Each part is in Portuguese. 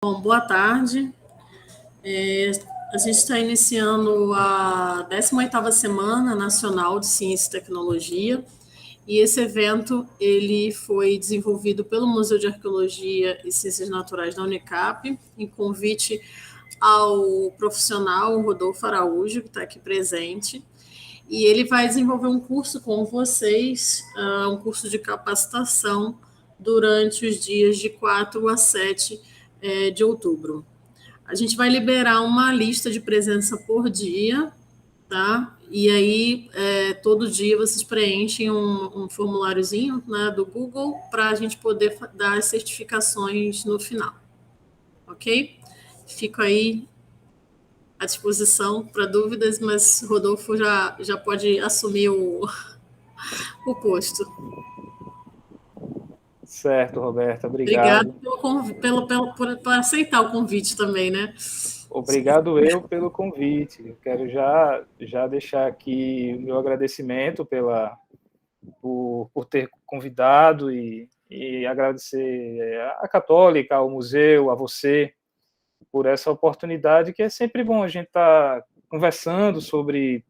Bom, boa tarde. A gente está iniciando a 18ª Semana Nacional de Ciência e Tecnologia, e esse evento ele foi desenvolvido pelo Museu de Arqueologia e Ciências Naturais da Unicap, em convite ao profissional Rodolfo Araújo, que está aqui presente, e ele vai desenvolver um curso com vocês, um curso de capacitação durante os dias de 4 a 7 de outubro. A gente vai liberar uma lista de presença por dia, tá? E aí, todo dia vocês preenchem um formuláriozinho, né, do Google para a gente poder dar as certificações no final, ok? Fico aí à disposição para dúvidas, mas Rodolfo já pode assumir o posto. Certo, Roberta, Obrigado obrigado. por aceitar o convite também, né? Obrigado eu pelo convite. Eu quero já deixar aqui o meu agradecimento por ter convidado e agradecer à Católica, ao museu, a você, por essa oportunidade, que é sempre bom a gente estar conversando sobre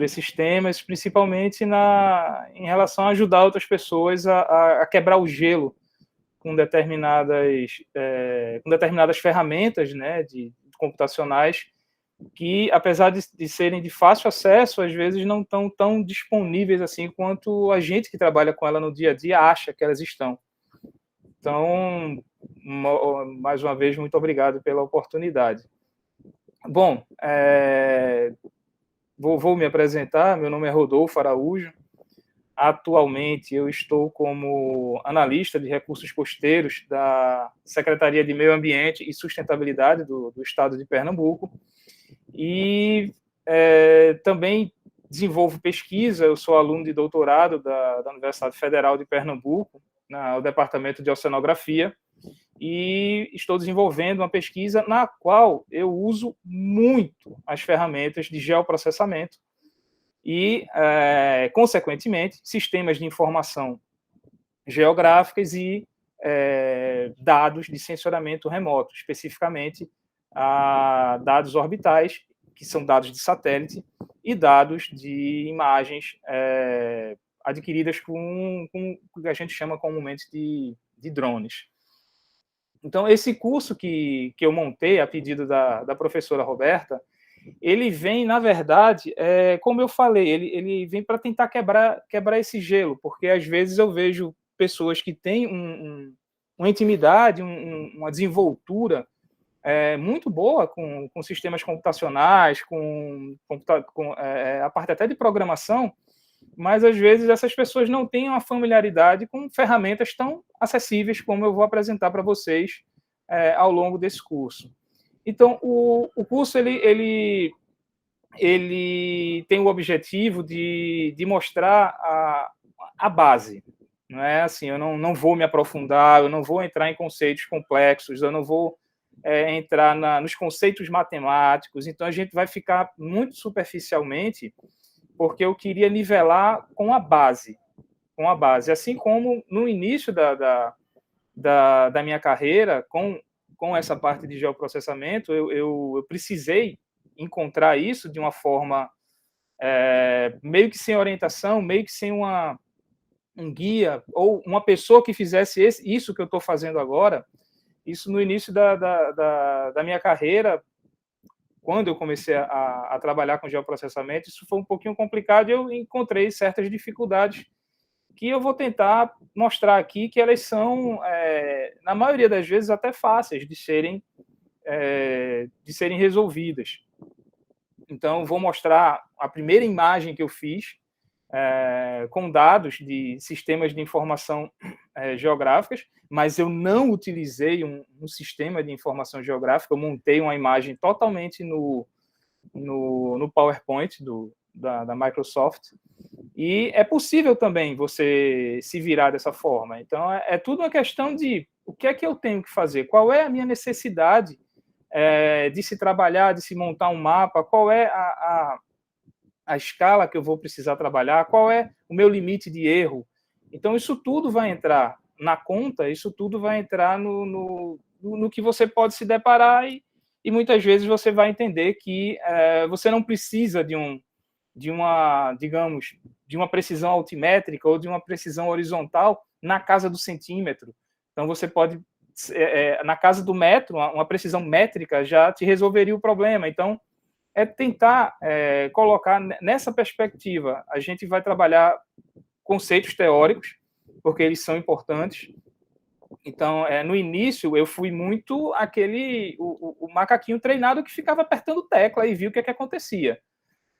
esses temas, principalmente em relação a ajudar outras pessoas a quebrar o gelo com determinadas ferramentas, né, de computacionais que, apesar de serem de fácil acesso, às vezes não estão tão disponíveis assim quanto a gente que trabalha com ela no dia a dia acha que elas estão. Então, mais uma vez, muito obrigado pela oportunidade. Bom, vou me apresentar. Meu nome é Rodolfo Araújo. Atualmente, eu estou como analista de recursos costeiros da Secretaria de Meio Ambiente e Sustentabilidade do Estado de Pernambuco. E também desenvolvo pesquisa. Eu sou aluno de doutorado da Universidade Federal de Pernambuco, no Departamento de Oceanografia, e estou desenvolvendo uma pesquisa na qual eu uso muito as ferramentas de geoprocessamento e, consequentemente, sistemas de informação geográficas e dados de sensoramento remoto, especificamente dados orbitais, que são dados de satélite, e dados de imagens adquiridas com o que a gente chama comumente de drones. Então, esse curso que eu montei a pedido da professora Roberta, ele vem, na verdade, como eu falei, ele vem para tentar quebrar esse gelo, porque às vezes eu vejo pessoas que têm uma intimidade, uma desenvoltura muito boa com sistemas computacionais, com a parte até de programação, mas às vezes essas pessoas não têm uma familiaridade com ferramentas tão acessíveis como eu vou apresentar para vocês ao longo desse curso. Então, o curso ele tem o objetivo de mostrar a base. Não é assim, eu não vou me aprofundar, eu não vou entrar em conceitos complexos, eu não vou entrar nos conceitos matemáticos, então a gente vai ficar muito superficialmente, porque eu queria nivelar com a base. Assim como no início da minha carreira, com essa parte de geoprocessamento, eu precisei encontrar isso de uma forma meio que sem orientação, meio que sem um guia, ou uma pessoa que fizesse isso que eu estou fazendo agora. Isso no início da minha carreira, quando eu comecei a trabalhar com geoprocessamento, isso foi um pouquinho complicado e eu encontrei certas dificuldades que eu vou tentar mostrar aqui, que elas são, na maioria das vezes, até fáceis de serem resolvidas. Então, vou mostrar a primeira imagem que eu fiz com dados de sistemas de informação geográficas, mas eu não utilizei um sistema de informação geográfica, eu montei uma imagem totalmente no PowerPoint da Microsoft, e é possível também você se virar dessa forma. Então, é tudo uma questão de o que é que eu tenho que fazer, qual é a minha necessidade de se trabalhar, de se montar um mapa, qual é a escala que eu vou precisar trabalhar, qual é o meu limite de erro. Então, isso tudo vai entrar na conta, isso tudo vai entrar no que você pode se deparar e muitas vezes você vai entender que você não precisa digamos, de uma precisão altimétrica ou de uma precisão horizontal na casa do centímetro. Então, você pode, na casa do metro, uma precisão métrica já te resolveria o problema. Então, é tentar colocar nessa perspectiva. A gente vai trabalhar conceitos teóricos, porque eles são importantes. Então, no início, eu fui muito o macaquinho treinado que ficava apertando tecla e viu o que acontecia.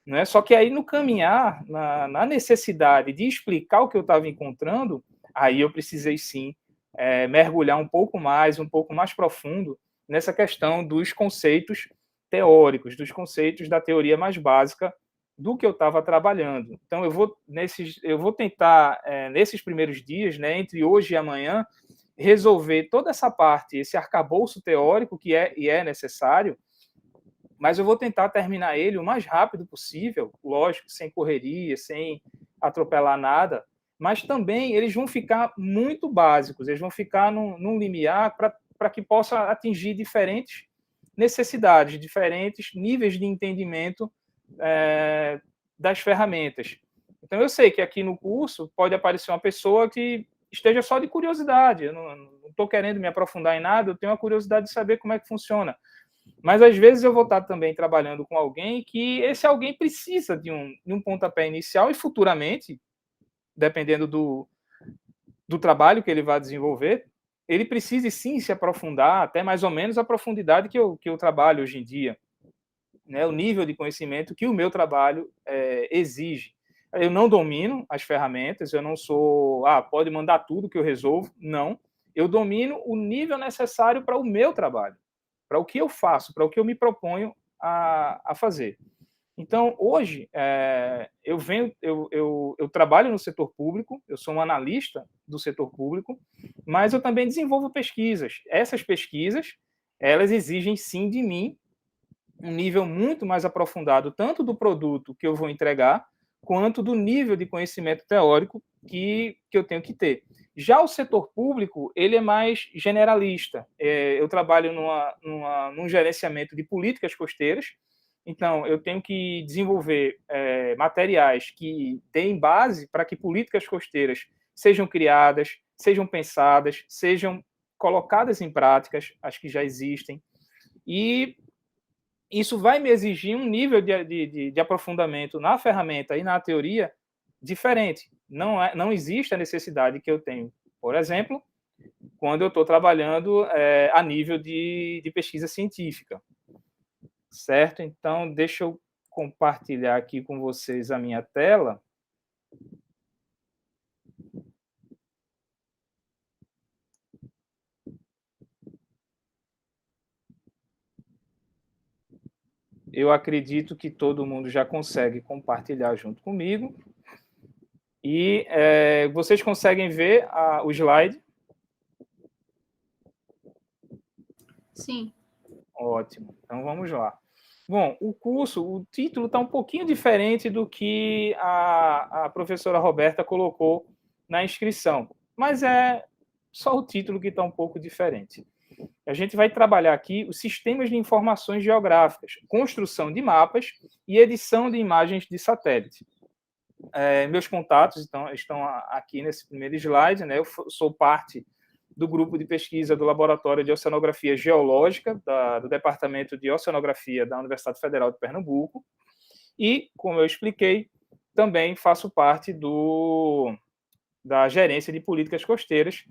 Né? Só que aí, no caminhar, na necessidade de explicar o que eu estava encontrando, aí eu precisei, sim, mergulhar um pouco mais profundo nessa questão dos conceitos teóricos, dos conceitos da teoria mais básica do que eu estava trabalhando. Então, eu vou tentar, nesses primeiros dias, né, entre hoje e amanhã, resolver toda essa parte, esse arcabouço teórico que é necessário, mas eu vou tentar terminar ele o mais rápido possível, lógico, sem correria, sem atropelar nada, mas também eles vão ficar muito básicos, eles vão ficar num limiar para que possa atingir diferentes necessidades, diferentes níveis de entendimento das ferramentas. Então, eu sei que aqui no curso pode aparecer uma pessoa que esteja só de curiosidade, eu não estou querendo me aprofundar em nada, eu tenho a curiosidade de saber como é que funciona. Mas, às vezes, eu vou estar também trabalhando com alguém que esse alguém precisa de um pontapé inicial e, futuramente, dependendo do trabalho que ele vai desenvolver, ele precise, sim, se aprofundar até mais ou menos a profundidade que eu trabalho hoje em dia, né? O nível de conhecimento que o meu trabalho exige. Eu não domino as ferramentas, eu não sou, pode mandar tudo que eu resolvo, não. Eu domino o nível necessário para o meu trabalho, para o que eu faço, para o que eu me proponho a fazer. Então, hoje, eu trabalho no setor público, eu sou um analista do setor público, mas eu também desenvolvo pesquisas. Essas pesquisas, elas exigem, sim, de mim um nível muito mais aprofundado, tanto do produto que eu vou entregar, quanto do nível de conhecimento teórico que eu tenho que ter. Já o setor público, ele é mais generalista. Eu trabalho num gerenciamento de políticas costeiras, então eu tenho que desenvolver materiais que deem base para que políticas costeiras sejam criadas, sejam pensadas, sejam colocadas em práticas, as que já existem, e isso vai me exigir um nível de aprofundamento na ferramenta e na teoria diferente. Não existe a necessidade que eu tenho, por exemplo, quando eu estou trabalhando a nível de pesquisa científica. Certo? Então, deixa eu compartilhar aqui com vocês a minha tela. Eu acredito que todo mundo já consegue compartilhar junto comigo. E vocês conseguem ver o slide? Sim. Ótimo. Então, vamos lá. Bom, o título está um pouquinho diferente do que a professora Roberta colocou na inscrição, mas é só o título que está um pouco diferente. A gente vai trabalhar aqui os sistemas de informações geográficas, construção de mapas e edição de imagens de satélite. Meus contatos estão aqui nesse primeiro slide, né? Eu sou parte do grupo de pesquisa do Laboratório de Oceanografia Geológica do Departamento de Oceanografia da Universidade Federal de Pernambuco e, como eu expliquei, também faço parte da Gerência de Políticas Costeiras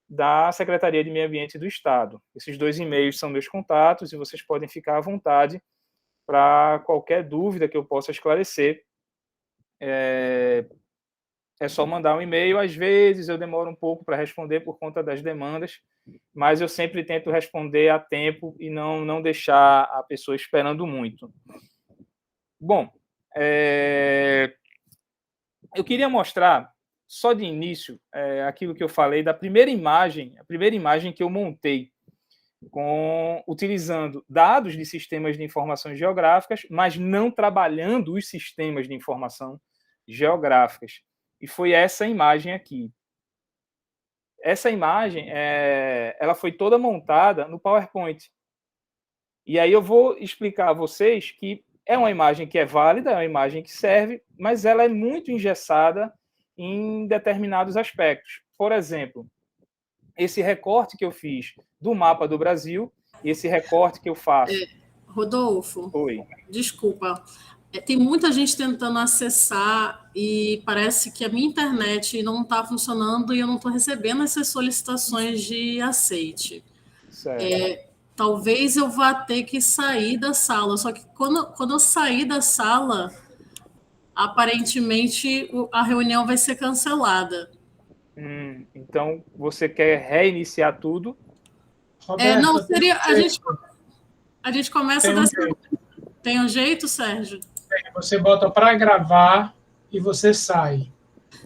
da Secretaria de Meio Ambiente do Estado. Esses 2 e-mails são meus contatos e vocês podem ficar à vontade para qualquer dúvida que eu possa esclarecer. É só mandar um e-mail. Às vezes eu demoro um pouco para responder por conta das demandas, mas eu sempre tento responder a tempo e não deixar a pessoa esperando muito. Bom, eu queria mostrar, só de início, aquilo que eu falei da primeira imagem, a primeira imagem que eu montei, utilizando dados de sistemas de informações geográficas, mas não trabalhando os sistemas de informação geográficas. E foi essa imagem aqui. essa imagem, ela foi toda montada no PowerPoint. E aí eu vou explicar a vocês que é uma imagem que é válida, é uma imagem que serve, mas ela é muito engessada em determinados aspectos. Por exemplo, esse recorte que eu fiz do mapa do Brasil, esse recorte que eu faço... Rodolfo, Oi. Desculpa. Tem muita gente tentando acessar e parece que a minha internet não está funcionando e eu não estou recebendo essas solicitações de aceite. Talvez eu vá ter que sair da sala, só que quando eu sair da sala, aparentemente a reunião vai ser cancelada. Então, você quer reiniciar tudo? Roberto, não, seria... A gente começa tem dessa... Tem um jeito, Sérgio? Você bota para gravar e você sai.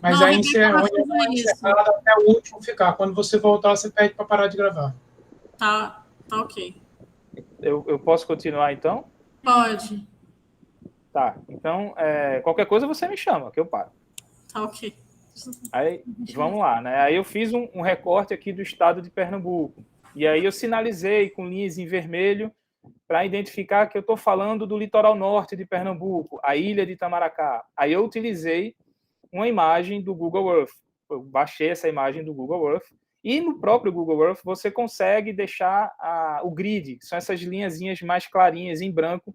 Mas Não, aí encerra até o último ficar. Quando você voltar, você pede para parar de gravar. Tá ok. Eu posso continuar, então? Pode. Tá, então, qualquer coisa você me chama, que eu paro. Tá ok. Aí, vamos lá, né? Aí eu fiz um recorte aqui do estado de Pernambuco. E aí eu sinalizei com linhas em vermelho para identificar que eu estou falando do litoral norte de Pernambuco, a ilha de Itamaracá. Aí eu utilizei uma imagem do Google Earth. Eu baixei essa imagem do Google Earth. E no próprio Google Earth você consegue deixar o grid, que são essas linhazinhas mais clarinhas em branco,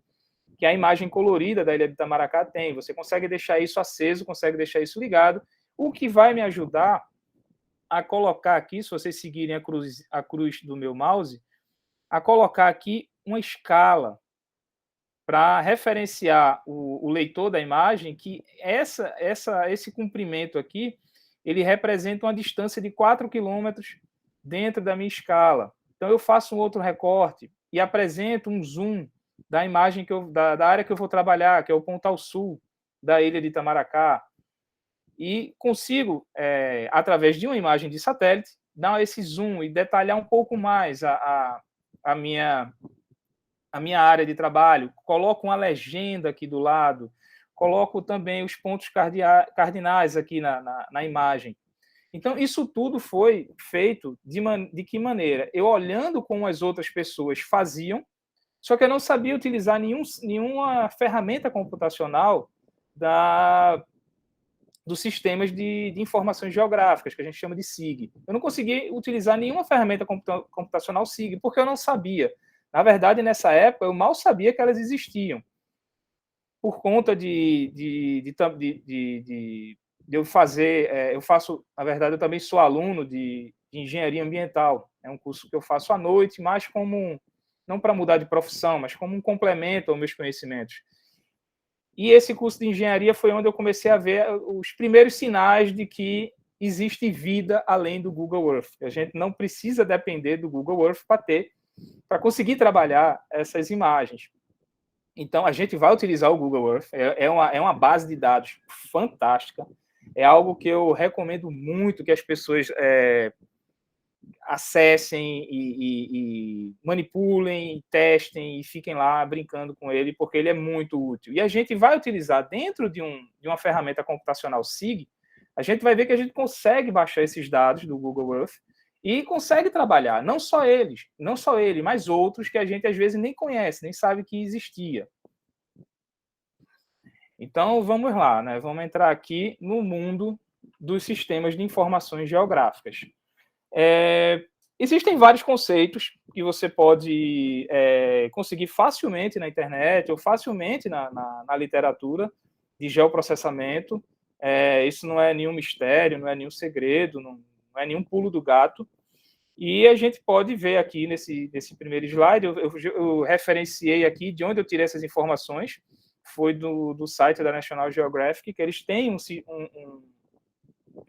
que a imagem colorida da ilha de Itamaracá tem. Você consegue deixar isso aceso, consegue deixar isso ligado, o que vai me ajudar a colocar aqui, se vocês seguirem a cruz do meu mouse, a colocar aqui uma escala para referenciar o leitor da imagem que esse comprimento aqui, ele representa uma distância de 4 quilômetros dentro da minha escala. Então, eu faço um outro recorte e apresento um zoom da imagem da área que eu vou trabalhar, que é o Pontal Sul da ilha de Itamaracá, e consigo, através de uma imagem de satélite, dar esse zoom e detalhar um pouco mais a minha área de trabalho, coloco uma legenda aqui do lado, coloco também os pontos cardinais aqui na imagem. Então, isso tudo foi feito de que maneira? Eu olhando como as outras pessoas faziam, só que eu não sabia utilizar nenhuma ferramenta computacional dos sistemas de informações geográficas, que a gente chama de SIG. Eu não consegui utilizar nenhuma ferramenta computacional SIG, porque eu não sabia. Na verdade, nessa época, eu mal sabia que elas existiam. Por conta de eu fazer... na verdade, eu também sou aluno de engenharia ambiental. É um curso que eu faço à noite, mais como... não para mudar de profissão, mas como um complemento aos meus conhecimentos. E esse curso de engenharia foi onde eu comecei a ver os primeiros sinais de que existe vida além do Google Earth. A gente não precisa depender do Google Earth para conseguir trabalhar essas imagens. Então, a gente vai utilizar o Google Earth. É uma base de dados fantástica. É algo que eu recomendo muito que as pessoas acessem e manipulem, testem e fiquem lá brincando com ele, porque ele é muito útil. E a gente vai utilizar dentro de uma ferramenta computacional SIG, a gente vai ver que a gente consegue baixar esses dados do Google Earth e consegue trabalhar, não só ele, mas outros que a gente às vezes nem conhece, nem sabe que existia. Então, vamos lá, né? Vamos entrar aqui no mundo dos sistemas de informações geográficas. Existem vários conceitos que você pode conseguir facilmente na internet ou facilmente na literatura de geoprocessamento. Isso não é nenhum mistério, não é nenhum segredo, não é nenhum pulo do gato. E a gente pode ver aqui nesse primeiro slide, eu referenciei aqui de onde eu tirei essas informações, foi do site da National Geographic, que eles têm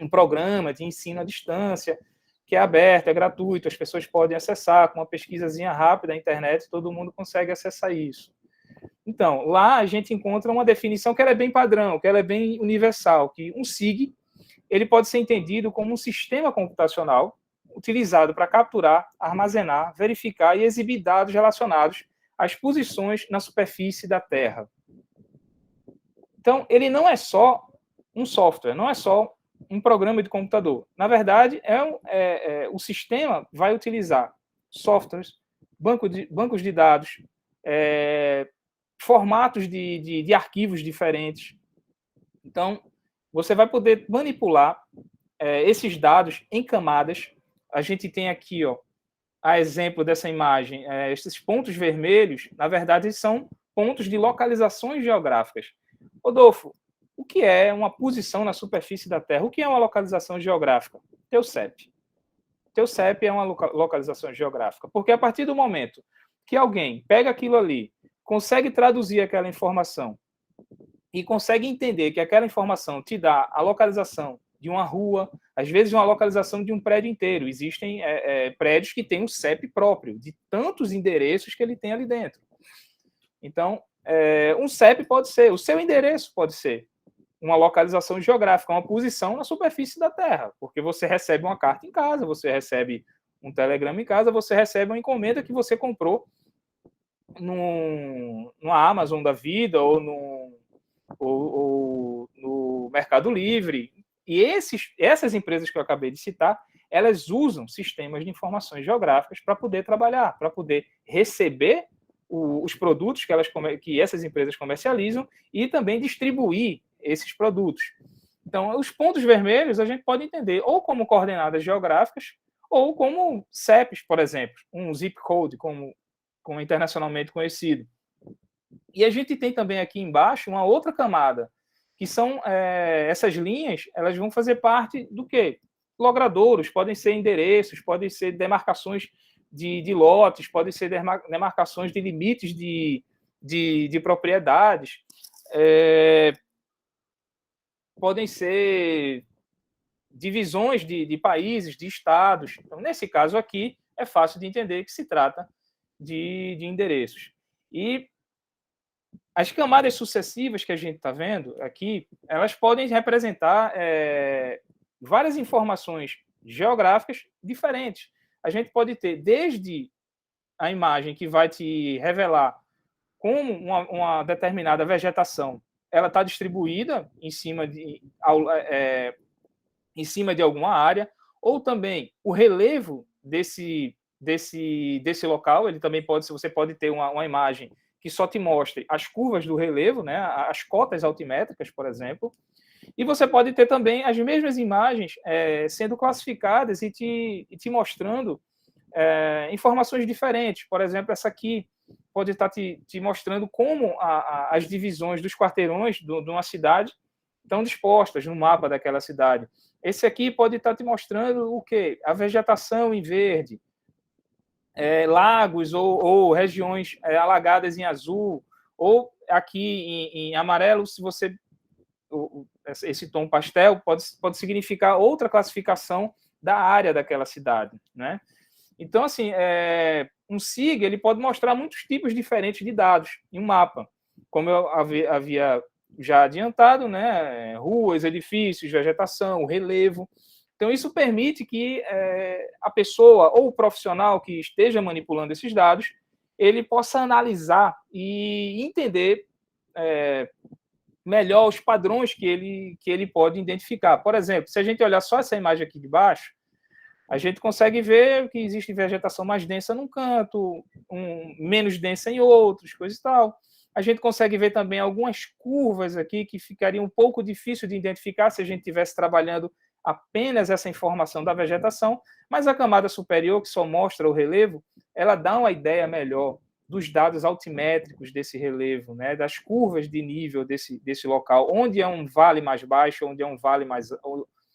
um programa de ensino à distância, que é aberto, é gratuito, as pessoas podem acessar com uma pesquisazinha rápida na internet, todo mundo consegue acessar isso. Então, lá a gente encontra uma definição que ela é bem padrão, que ela é bem universal, que um SIG ele pode ser entendido como um sistema computacional utilizado para capturar, armazenar, verificar e exibir dados relacionados às posições na superfície da Terra. Então, ele não é só um software, não é só um programa de computador. Na verdade, o sistema vai utilizar softwares, bancos de dados, formatos de arquivos diferentes. Então, você vai poder manipular esses dados em camadas. A gente tem aqui, ó, a exemplo dessa imagem, esses pontos vermelhos, na verdade, são pontos de localizações geográficas. Rodolfo, o que é uma posição na superfície da Terra? O que é uma localização geográfica? Teu CEP. Teu CEP é uma localização geográfica, porque a partir do momento que alguém pega aquilo ali, consegue traduzir aquela informação e consegue entender que aquela informação te dá a localização de uma rua, às vezes uma localização de um prédio inteiro. Existem prédios que têm um CEP próprio, de tantos endereços que ele tem ali dentro. Então, um CEP pode ser, o seu endereço pode ser uma localização geográfica, uma posição na superfície da Terra, porque você recebe uma carta em casa, você recebe um telegrama em casa, você recebe uma encomenda que você comprou no Amazon da vida ou no Mercado Livre. E essas empresas que eu acabei de citar, elas usam sistemas de informações geográficas para poder trabalhar, para poder receber os produtos que essas empresas comercializam e também distribuir esses produtos. Então, os pontos vermelhos a gente pode entender ou como coordenadas geográficas ou como CEPs, por exemplo, um zip code, como internacionalmente conhecido. E a gente tem também aqui embaixo uma outra camada, que são essas linhas, elas vão fazer parte do quê? Logradouros, podem ser endereços, podem ser demarcações de lotes, podem ser demarcações de limites de propriedades, podem ser divisões de países, de estados. Então, nesse caso aqui, é fácil de entender que se trata de endereços. E as camadas sucessivas que a gente está vendo aqui, elas podem representar várias informações geográficas diferentes. A gente pode ter desde a imagem que vai te revelar como uma determinada vegetação ela está distribuída em cima de alguma área, ou também o relevo desse local. Ele também você pode ter uma imagem que só te mostre as curvas do relevo, né, as cotas altimétricas, por exemplo, e você pode ter também as mesmas imagens sendo classificadas e te mostrando informações diferentes. Por exemplo, essa aqui pode estar te mostrando como as divisões dos quarteirões de uma cidade estão dispostas no mapa daquela cidade. Esse aqui pode estar te mostrando o quê? A vegetação em verde, lagos ou regiões alagadas em azul, ou aqui em amarelo, se você esse tom pastel pode significar outra classificação da área daquela cidade, né? Então, assim, um SIG ele pode mostrar muitos tipos diferentes de dados em um mapa, como eu havia já adiantado, né? Ruas, edifícios, vegetação, relevo. Então, isso permite que a pessoa ou o profissional que esteja manipulando esses dados, ele possa analisar e entender melhor os padrões que ele pode identificar. Por exemplo, se a gente olhar só essa imagem aqui de baixo, a gente consegue ver que existe vegetação mais densa num canto, menos densa em outros, coisa e tal. A gente consegue ver também algumas curvas aqui que ficaria um pouco difícil de identificar se a gente estivesse trabalhando apenas essa informação da vegetação, mas a camada superior, que só mostra o relevo, ela dá uma ideia melhor dos dados altimétricos desse relevo, né, das curvas de nível desse local, onde é um vale mais baixo, onde é um vale mais...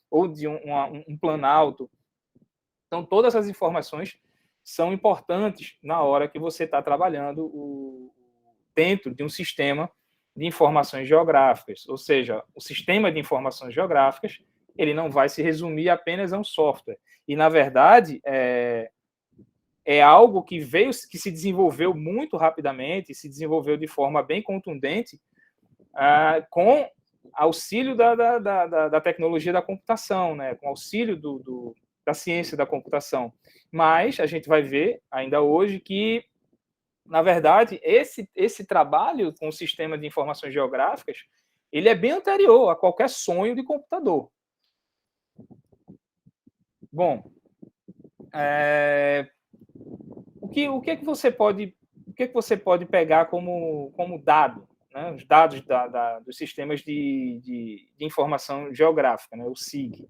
ou de um planalto. Então, todas essas informações são importantes na hora que você está trabalhando dentro de um sistema de informações geográficas. Ou seja, o sistema de informações geográficas ele não vai se resumir apenas a um software. E, na verdade, é algo que se desenvolveu muito rapidamente, se desenvolveu de forma bem contundente, com auxílio da tecnologia da computação, né? Com auxílio da ciência da computação. Mas a gente vai ver ainda hoje que, na verdade, esse trabalho com o sistema de informações geográficas, ele é bem anterior a qualquer sonho de computador. Bom, o que é que você pode pegar como dado, né? Os dados dos sistemas de informação geográfica, né? O SIG.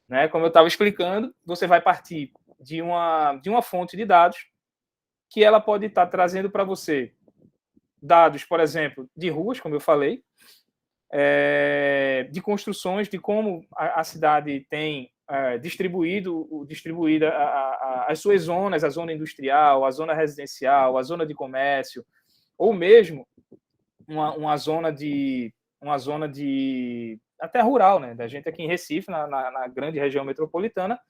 Né? Como eu estava explicando, você vai partir de uma fonte de dados que ela pode estar trazendo para você dados, por exemplo, de ruas, como eu falei, de construções, de como a cidade tem distribuída as suas zonas, a zona industrial, a zona residencial, a zona de comércio, ou mesmo uma zona de até rural, né? Da gente aqui em Recife, na grande região metropolitana,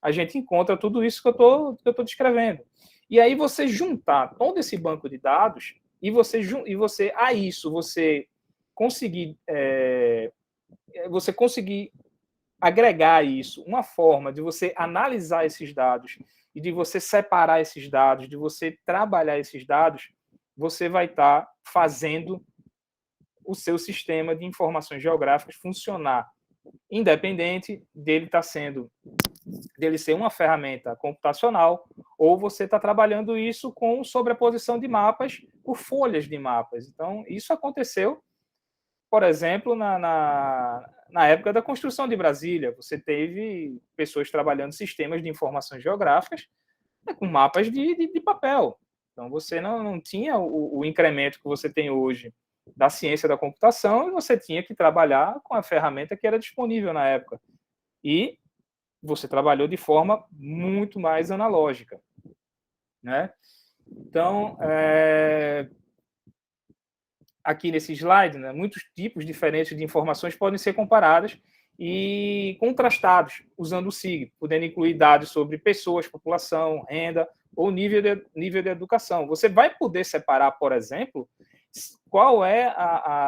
a gente encontra tudo isso que eu estou descrevendo. E aí você juntar todo esse banco de dados e você conseguir agregar isso, uma forma de você analisar esses dados e de você separar esses dados, de você trabalhar esses dados, você vai estar fazendo o seu sistema de informações geográficas funcionar, independente dele ser uma ferramenta computacional, ou você está trabalhando isso com sobreposição de mapas por folhas de mapas. Então, isso aconteceu, por exemplo, na época da construção de Brasília. Você teve pessoas trabalhando sistemas de informações geográficas com mapas de papel. Então, você não tinha o incremento que você tem hoje da ciência da computação, e você tinha que trabalhar com a ferramenta que era disponível na época. E você trabalhou de forma muito mais analógica, né? Então, aqui nesse slide, né, muitos tipos diferentes de informações podem ser comparadas e contrastados usando o SIG, podendo incluir dados sobre pessoas, população, renda ou nível de educação. Você vai poder separar, por exemplo, qual é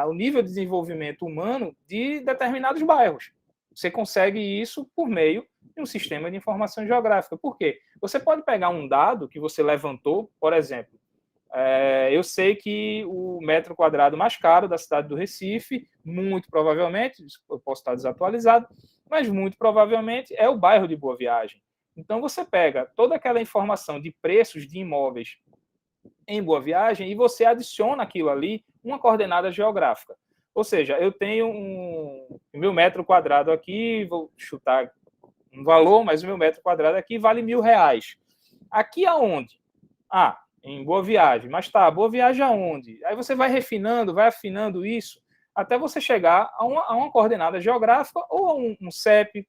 o nível de desenvolvimento humano de determinados bairros. Você consegue isso por meio de um sistema de informação geográfica. Por quê? Você pode pegar um dado que você levantou, por exemplo, eu sei que o metro quadrado mais caro da cidade do Recife, muito provavelmente, eu posso estar desatualizado, mas muito provavelmente é o bairro de Boa Viagem. Então, você pega toda aquela informação de preços de imóveis em Boa Viagem e você adiciona aquilo ali uma coordenada geográfica. Ou seja, eu tenho o meu metro quadrado aqui, vou chutar um valor, mas o meu metro quadrado aqui vale R$1.000. Aqui aonde? Em Boa Viagem. Mas Boa Viagem aonde? Aí você vai refinando, vai afinando isso, até você chegar a uma coordenada geográfica ou a um CEP,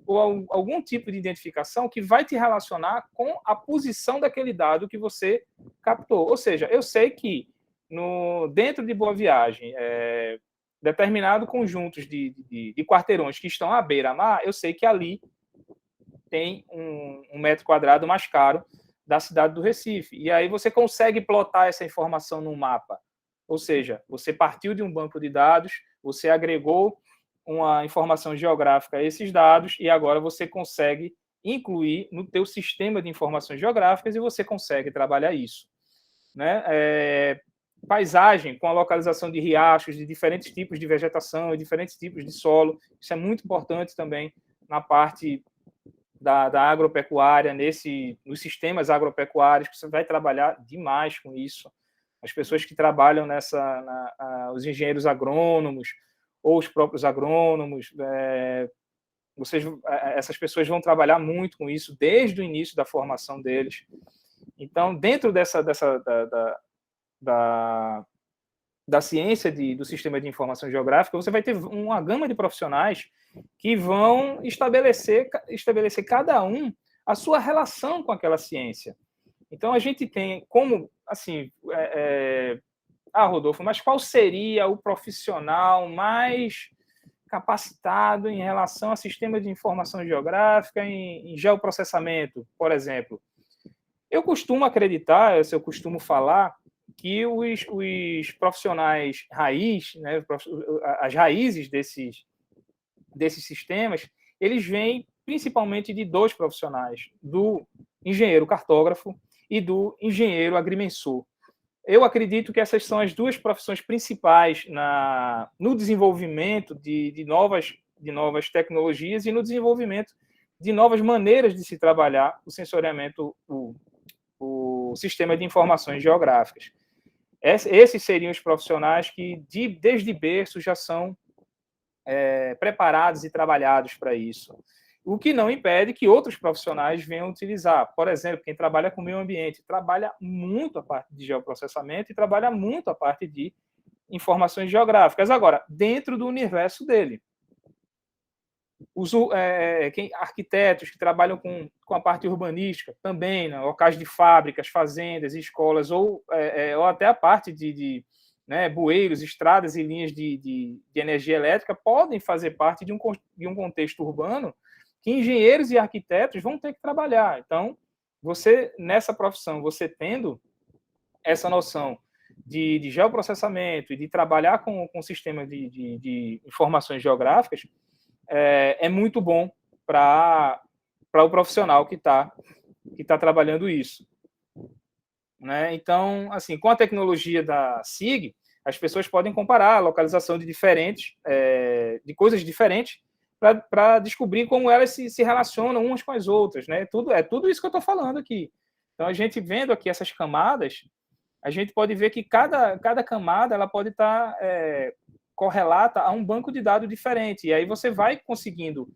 ou algum tipo de identificação que vai te relacionar com a posição daquele dado que você captou. Ou seja, eu sei que dentro de Boa Viagem, determinado conjuntos de quarteirões que estão à beira-mar, eu sei que ali tem um metro quadrado mais caro da cidade do Recife. E aí você consegue plotar essa informação no mapa. Ou seja, você partiu de um banco de dados, você agregou uma informação geográfica a esses dados e agora você consegue incluir no teu sistema de informações geográficas e você consegue trabalhar isso, né? Paisagem com a localização de riachos, de diferentes tipos de vegetação e diferentes tipos de solo, isso é muito importante também na parte da agropecuária, nos sistemas agropecuários, que você vai trabalhar demais com isso. As pessoas que trabalham os engenheiros agrônomos, ou os próprios agrônomos, essas pessoas vão trabalhar muito com isso desde o início da formação deles. Então, dentro da ciência do sistema de informação geográfica, você vai ter uma gama de profissionais que vão estabelecer cada um a sua relação com aquela ciência. Então, a gente tem como, assim, Rodolfo, mas qual seria o profissional mais capacitado em relação a sistema de informação geográfica, em geoprocessamento, por exemplo? Eu costumo acreditar, eu costumo falar, que os profissionais raiz, né, as raízes desses sistemas, eles vêm principalmente de dois profissionais, do engenheiro cartógrafo e do engenheiro agrimensor. Eu acredito que essas são as duas profissões principais no desenvolvimento de novas tecnologias e no desenvolvimento de novas maneiras de se trabalhar o sensoriamento, o sistema de informações geográficas. Esses seriam os profissionais que, desde berço, já são preparados e trabalhados para isso. O que não impede que outros profissionais venham utilizar. Por exemplo, quem trabalha com meio ambiente trabalha muito a parte de geoprocessamento e trabalha muito a parte de informações geográficas. Agora, dentro do universo dele. Arquitetos que trabalham com a parte urbanística também, né, locais de fábricas, fazendas, escolas, ou até a parte de bueiros, estradas e linhas de energia elétrica podem fazer parte de um contexto urbano que engenheiros e arquitetos vão ter que trabalhar. Então, você, nessa profissão, você tendo essa noção de geoprocessamento e de trabalhar com o sistema de informações geográficas, é muito bom para o profissional que tá trabalhando isso. Né? Então, assim, com a tecnologia da SIG, as pessoas podem comparar a localização de coisas diferentes para descobrir como elas se relacionam umas com as outras. Né? Tudo isso que eu estou falando aqui. Então, a gente vendo aqui essas camadas, a gente pode ver que cada camada ela pode estar correlata a um banco de dados diferente. E aí você vai conseguindo,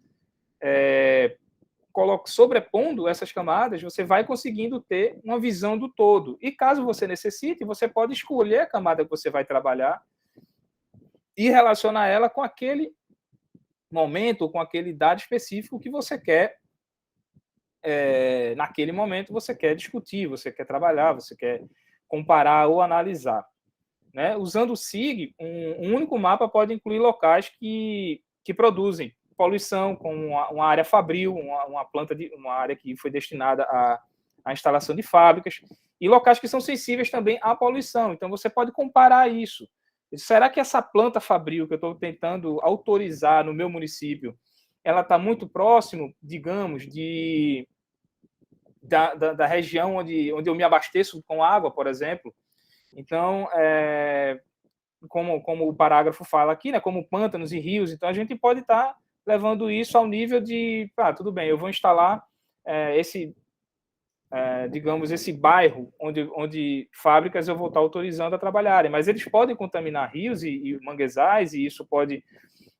sobrepondo essas camadas, você vai conseguindo ter uma visão do todo. E caso você necessite, você pode escolher a camada que você vai trabalhar e relacionar ela com aquele momento, com aquele dado específico que você quer, naquele momento você quer discutir, você quer trabalhar, você quer comparar ou analisar. Né? Usando o SIG, um único mapa pode incluir locais que produzem poluição, como uma área fabril, uma área que foi destinada à instalação de fábricas, e locais que são sensíveis também à poluição. Então, você pode comparar isso. Será que essa planta fabril que eu estou tentando autorizar no meu município, ela está muito próximo, digamos, da região onde eu me abasteço com água, por exemplo? Então, como o parágrafo fala aqui, né, como pântanos e rios, então a gente pode estar levando isso ao nível de, tudo bem, eu vou instalar digamos, esse bairro onde fábricas eu vou estar autorizando a trabalharem, mas eles podem contaminar rios e manguezais, e isso pode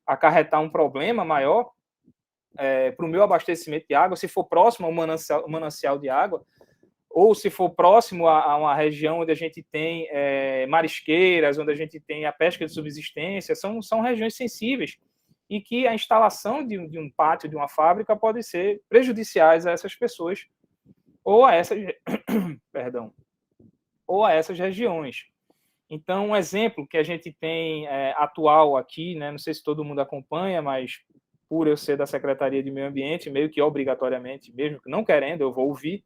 acarretar um problema maior para o meu abastecimento de água, se for próximo a um manancial de água, ou se for próximo a uma região onde a gente tem marisqueiras, onde a gente tem a pesca de subsistência, são regiões sensíveis e que a instalação de um pátio de uma fábrica pode ser prejudiciais a essas pessoas ou a essas regiões. Então, um exemplo que a gente tem atual aqui, né, não sei se todo mundo acompanha, mas por eu ser da Secretaria de Meio Ambiente, meio que obrigatoriamente, mesmo que não querendo, eu vou ouvir,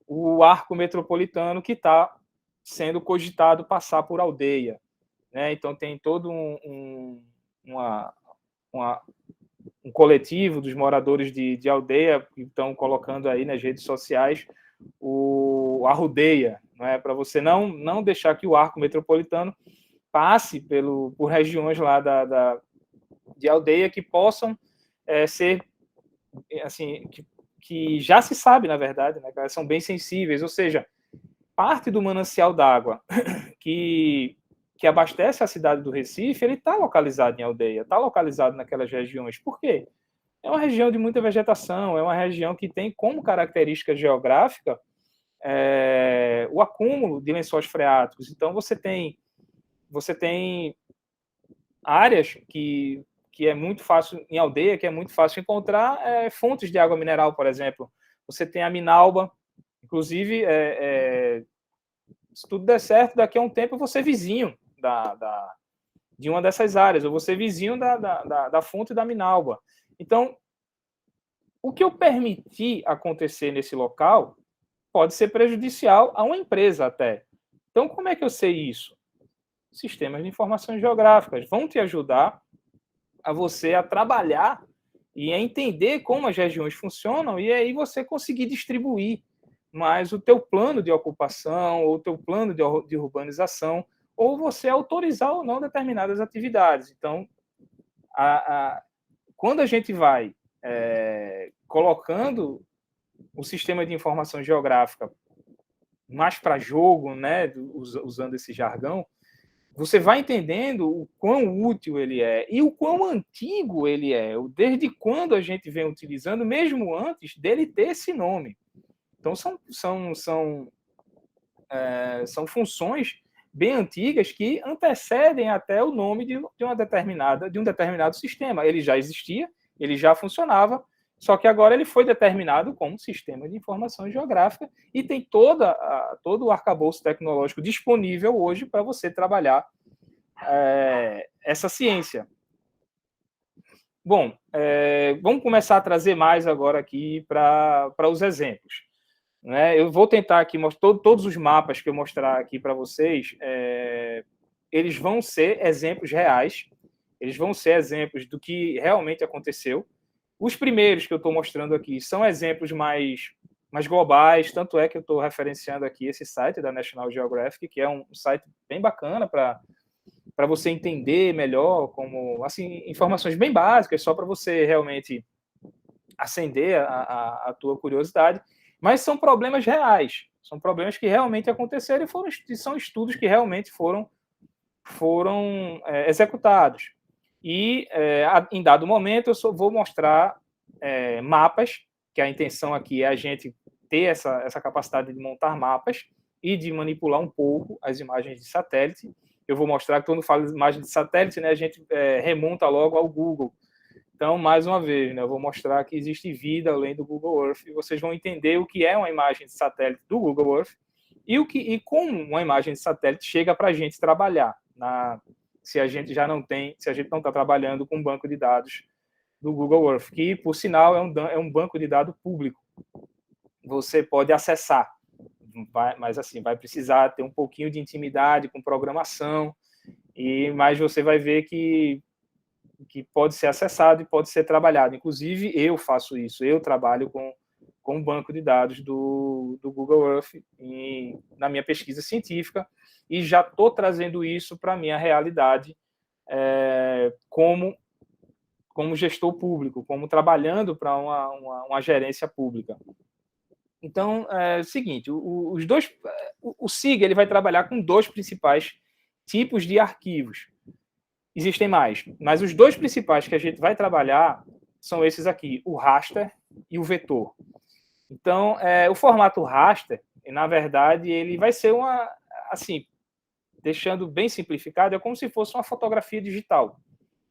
o arco metropolitano que está sendo cogitado passar por Aldeia. Né? Então, tem todo um coletivo dos moradores de Aldeia que estão colocando aí nas redes sociais o Arrudeia, né? Para você não deixar que o arco metropolitano passe por regiões lá de Aldeia que possam ser, assim, que já se sabe, na verdade, né, que elas são bem sensíveis, ou seja, parte do manancial d'água que abastece a cidade do Recife, ele está localizado em Aldeia, está localizado naquelas regiões. Por quê? É uma região de muita vegetação, é uma região que tem como característica geográfica o acúmulo de lençóis freáticos. Então, você tem áreas que é muito fácil, em Aldeia, que é muito fácil encontrar fontes de água mineral, por exemplo. Você tem a Minalba, inclusive, se tudo der certo, daqui a um tempo eu vou ser vizinho de uma dessas áreas, eu vou ser vizinho da fonte da Minalba. Então, o que eu permitir acontecer nesse local pode ser prejudicial a uma empresa até. Então, como é que eu sei isso? Sistemas de informações geográficas vão te ajudar a você a trabalhar e a entender como as regiões funcionam e aí você conseguir distribuir mais o teu plano de ocupação ou o teu plano de urbanização ou você autorizar ou não determinadas atividades. Então, quando a gente vai colocando o sistema de informação geográfica mais para jogo, né, usando esse jargão, você vai entendendo o quão útil ele é e o quão antigo ele é, desde quando a gente vem utilizando, mesmo antes dele ter esse nome. Então, são funções bem antigas que antecedem até o nome de um determinado sistema. Ele já existia, ele já funcionava, só que agora ele foi determinado como sistema de informação geográfica e tem todo o arcabouço tecnológico disponível hoje para você trabalhar essa ciência. Bom, vamos começar a trazer mais agora aqui para os exemplos. Né? Eu vou tentar aqui mostrar todos os mapas que eu mostrar aqui para vocês, eles vão ser exemplos reais, eles vão ser exemplos do que realmente aconteceu. Os primeiros que eu estou mostrando aqui são exemplos mais globais, tanto é que eu estou referenciando aqui esse site da National Geographic, que é um site bem bacana para você entender melhor, como assim, informações bem básicas, só para você realmente acender a tua curiosidade, mas são problemas reais, são problemas que realmente aconteceram e são estudos que realmente foram executados. E, em dado momento, eu só vou mostrar mapas, que a intenção aqui é a gente ter essa capacidade de montar mapas e de manipular um pouco as imagens de satélite. Eu vou mostrar que quando falo de imagem de satélite, né, a gente remonta logo ao Google. Então, mais uma vez, né, eu vou mostrar que existe vida além do Google Earth e vocês vão entender o que é uma imagem de satélite do Google Earth e como uma imagem de satélite chega para a gente trabalhar, se a gente não está trabalhando com um banco de dados do Google Earth, que, por sinal, é um banco de dados público. Você pode acessar, mas assim, vai precisar ter um pouquinho de intimidade com programação, mas você vai ver que pode ser acessado e pode ser trabalhado. Inclusive, eu faço isso, eu trabalho com um banco de dados do Google Earth na minha pesquisa científica e já estou trazendo isso para a minha realidade como gestor público, como trabalhando para uma gerência pública. Então, é o seguinte, o SIG ele vai trabalhar com 2 principais tipos de arquivos. Existem mais, mas os 2 principais que a gente vai trabalhar são esses aqui, o raster e o vetor. Então, o formato raster, na verdade, ele vai ser assim, deixando bem simplificado, é como se fosse uma fotografia digital.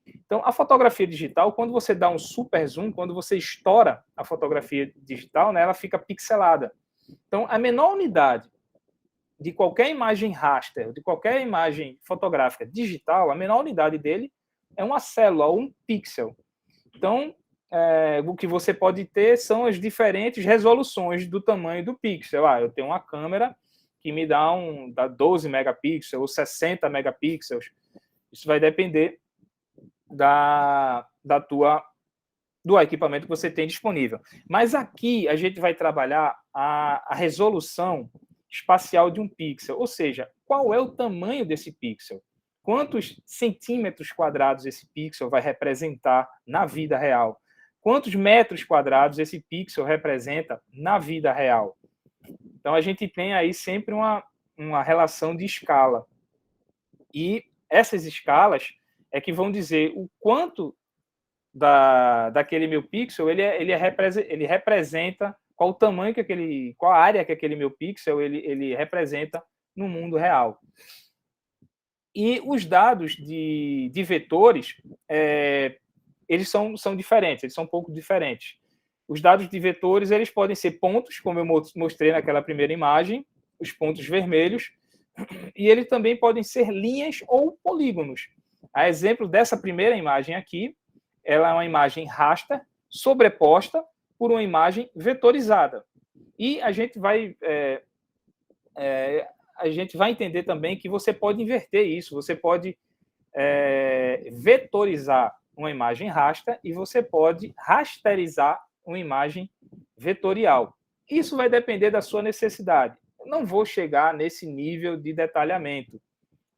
Então, a fotografia digital, quando você dá um super zoom, quando você estoura a fotografia digital, né, ela fica pixelada. Então, a menor unidade de qualquer imagem raster, de qualquer imagem fotográfica digital, a menor unidade dele é uma célula, um pixel. Então, o que você pode ter são as diferentes resoluções do tamanho do pixel. Eu tenho uma câmera que me dá 12 megapixels ou 60 megapixels. Isso vai depender do equipamento que você tem disponível. Mas aqui a gente vai trabalhar a resolução espacial de um pixel, ou seja, qual é o tamanho desse pixel? Quantos centímetros quadrados esse pixel vai representar na vida real? Quantos metros quadrados esse pixel representa na vida real? Então, a gente tem aí sempre uma relação de escala. E essas escalas é que vão dizer o quanto daquele meu pixel ele representa, qual o tamanho qual a área que aquele meu pixel ele representa no mundo real. E os dados de vetores, eles são diferentes, eles são um pouco diferentes. Os dados de vetores, eles podem ser pontos, como eu mostrei naquela primeira imagem, os pontos vermelhos, e eles também podem ser linhas ou polígonos. A exemplo dessa primeira imagem aqui, ela é uma imagem raster sobreposta por uma imagem vetorizada. E a gente vai entender também que você pode inverter isso, você pode vetorizar uma imagem raster e você pode rasterizar uma imagem vetorial. Isso vai depender da sua necessidade. Eu não vou chegar nesse nível de detalhamento,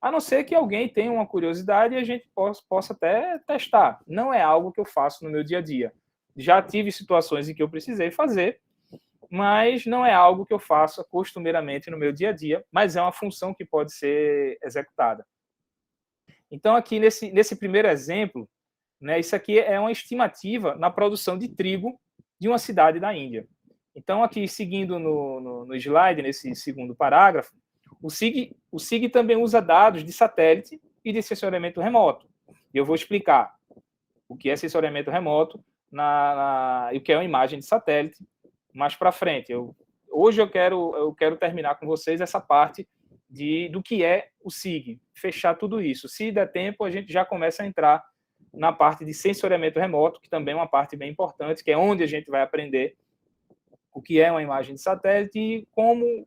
a não ser que alguém tenha uma curiosidade e a gente possa até testar. Não é algo que eu faço no meu dia a dia. Já tive situações em que eu precisei fazer, mas não é algo que eu faça costumeiramente no meu dia a dia, mas é uma função que pode ser executada. Então, aqui nesse primeiro exemplo, né, isso aqui é uma estimativa na produção de trigo de uma cidade da Índia. Então, aqui, seguindo no slide, nesse segundo parágrafo, o SIG também usa dados de satélite e de sensoriamento remoto. E eu vou explicar o que é sensoriamento remoto e o que é uma imagem de satélite mais para frente. Hoje eu quero terminar com vocês essa parte do que é o SIG, fechar tudo isso. Se der tempo, a gente já começa a entrar na parte de sensoriamento remoto, que também é uma parte bem importante, que é onde a gente vai aprender o que é uma imagem de satélite e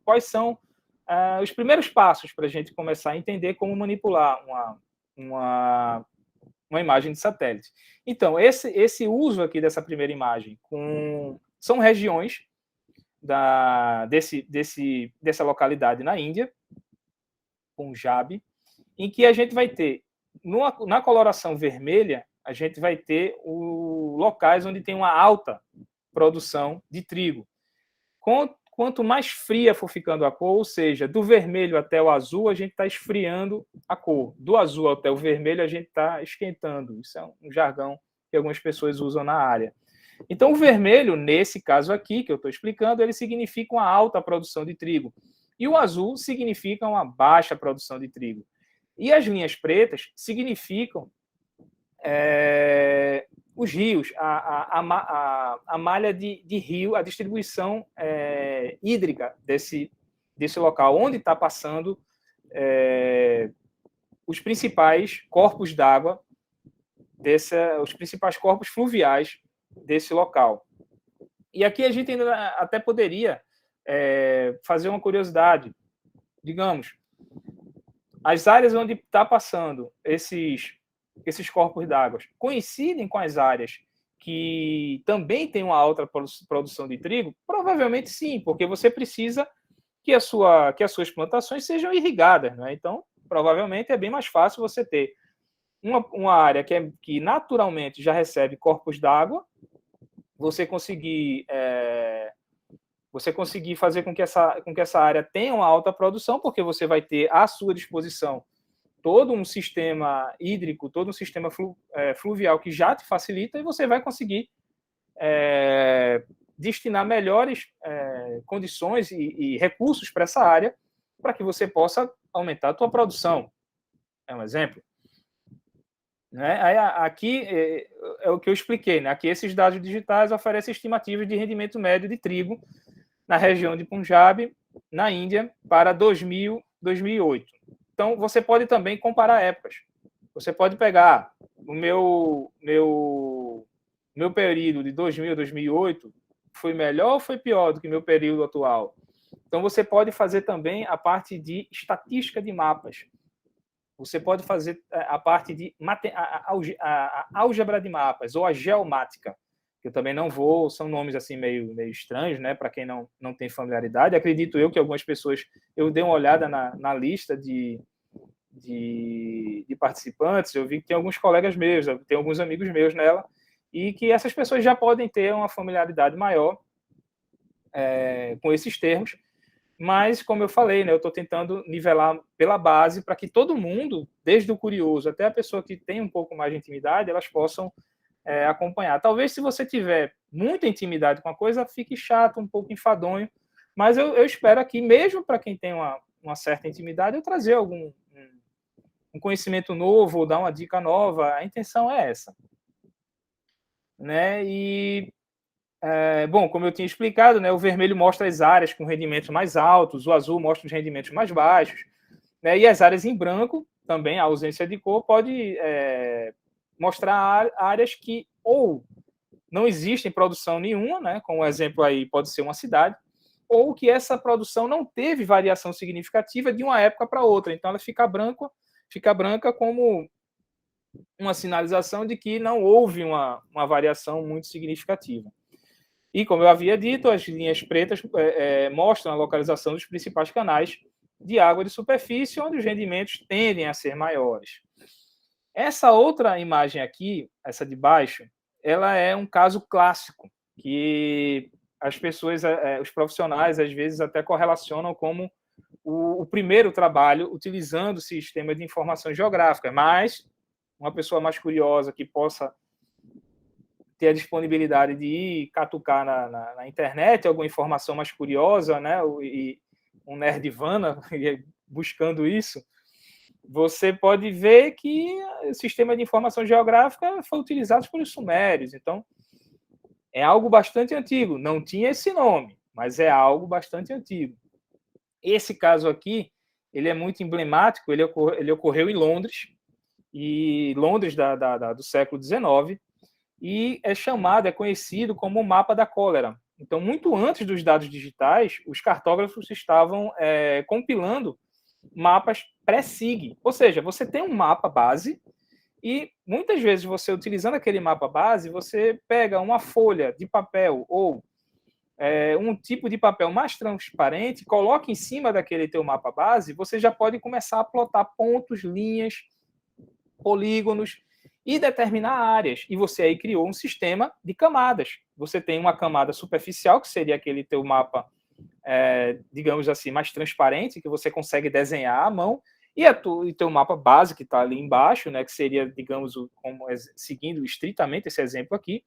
quais são os primeiros passos para a gente começar a entender como manipular uma imagem de satélite. Então, esse uso aqui dessa primeira imagem são regiões dessa localidade na Índia, Punjab, em que a gente vai ter, na coloração vermelha, a gente vai ter locais onde tem uma alta produção de trigo. Quanto mais fria for ficando a cor, ou seja, do vermelho até o azul, a gente está esfriando a cor. Do azul até o vermelho, a gente está esquentando. Isso é um jargão que algumas pessoas usam na área. Então, o vermelho, nesse caso aqui, que eu estou explicando, ele significa uma alta produção de trigo. E o azul significa uma baixa produção de trigo. E as linhas pretas significam os rios, a malha de rio, a distribuição hídrica desse local, onde está passando os principais corpos d'água, os principais corpos fluviais desse local. E aqui a gente ainda até poderia fazer uma curiosidade. Digamos, as áreas onde está passando esses corpos d'água coincidem com as áreas que também têm uma alta produção de trigo? Provavelmente sim, porque você precisa que as suas plantações sejam irrigadas, né? Então, provavelmente é bem mais fácil você ter uma área que naturalmente já recebe corpos d'água, você conseguir fazer com que essa área tenha uma alta produção, porque você vai ter à sua disposição todo um sistema hídrico, todo um sistema fluvial que já te facilita, e você vai conseguir destinar melhores condições e recursos para essa área, para que você possa aumentar a tua produção. É um exemplo. Né? Aí, aqui é o que eu expliquei. Né? Aqui esses dados digitais oferecem estimativas de rendimento médio de trigo na região de Punjab, na Índia, para 2008. Então, você pode também comparar épocas. Você pode pegar o meu período de 2000 a 2008, foi melhor ou foi pior do que o meu período atual? Então, você pode fazer também a parte de estatística de mapas. Você pode fazer a parte de a álgebra de mapas, ou a geomática, que eu também não vou, são nomes assim meio estranhos, né, para quem não tem familiaridade. Acredito eu que algumas pessoas, eu dei uma olhada na lista de participantes, eu vi que tem alguns colegas meus, tem alguns amigos meus nela, e que essas pessoas já podem ter uma familiaridade maior com esses termos, mas, como eu falei, né, eu estou tentando nivelar pela base para que todo mundo, desde o curioso até a pessoa que tem um pouco mais de intimidade, elas possam acompanhar. Talvez, se você tiver muita intimidade com a coisa, fique chato, um pouco enfadonho, mas eu espero aqui, mesmo para quem tem uma certa intimidade, eu trazer um conhecimento novo, ou dar uma dica nova. A intenção é essa. Né? E, bom, como eu tinha explicado, né, o vermelho mostra as áreas com rendimentos mais altos, o azul mostra os rendimentos mais baixos, né, e as áreas em branco, também a ausência de cor, pode mostrar áreas que ou não existem produção nenhuma, né, como o exemplo aí pode ser uma cidade, ou que essa produção não teve variação significativa de uma época para outra, então ela fica branca como uma sinalização de que não houve uma variação muito significativa. E, como eu havia dito, as linhas pretas mostram a localização dos principais canais de água de superfície, onde os rendimentos tendem a ser maiores. Essa outra imagem aqui, essa de baixo, ela é um caso clássico, que as pessoas, os profissionais, às vezes, até correlacionam como o primeiro trabalho utilizando o sistema de informação geográfica, mas uma pessoa mais curiosa que possa ter a disponibilidade de ir catucar na internet alguma informação mais curiosa, né, e um nerdvana buscando isso, você pode ver que o sistema de informação geográfica foi utilizado pelos sumérios. Então, é algo bastante antigo. Não tinha esse nome, mas é algo bastante antigo. Esse caso aqui, ele é muito emblemático. Ele ocorreu em Londres, e Londres do século XIX, e é conhecido como o mapa da cólera. Então, muito antes dos dados digitais, os cartógrafos estavam compilando mapas pré-SIG. Ou seja, você tem um mapa base e muitas vezes você, utilizando aquele mapa base, você pega uma folha de papel ou um tipo de papel mais transparente, coloca em cima daquele teu mapa base, você já pode começar a plotar pontos, linhas, polígonos e determinar áreas. E você aí criou um sistema de camadas. Você tem uma camada superficial, que seria aquele teu mapa, digamos assim, mais transparente, que você consegue desenhar à mão, e teu mapa base, que está ali embaixo, né, que seria, digamos, seguindo estritamente esse exemplo aqui,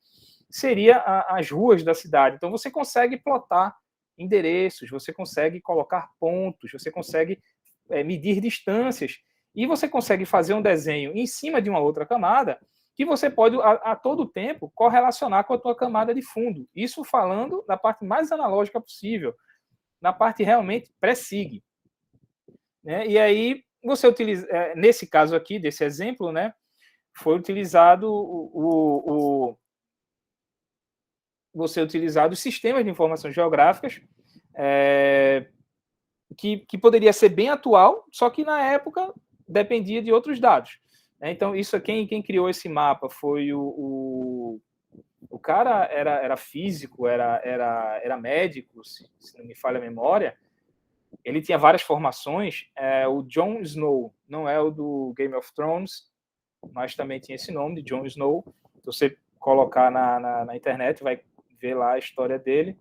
seria as ruas da cidade. Então, você consegue plotar endereços, você consegue colocar pontos, você consegue medir distâncias, e você consegue fazer um desenho em cima de uma outra camada que você pode, a todo tempo, correlacionar com a tua camada de fundo. Isso falando da parte mais analógica possível, na parte realmente pré-SIG. Né? E aí, você utiliza, nesse caso aqui, desse exemplo, né, foi utilizado você utilizado os sistemas de informações geográficas, que poderia ser bem atual, só que na época dependia de outros dados. Então, isso, quem criou esse mapa foi o cara, era físico, era médico, se não me falha a memória. Ele tinha várias formações. O Jon Snow, não é o do Game of Thrones, mas também tinha esse nome, de Jon Snow. Se você colocar na internet, vai ver lá a história dele.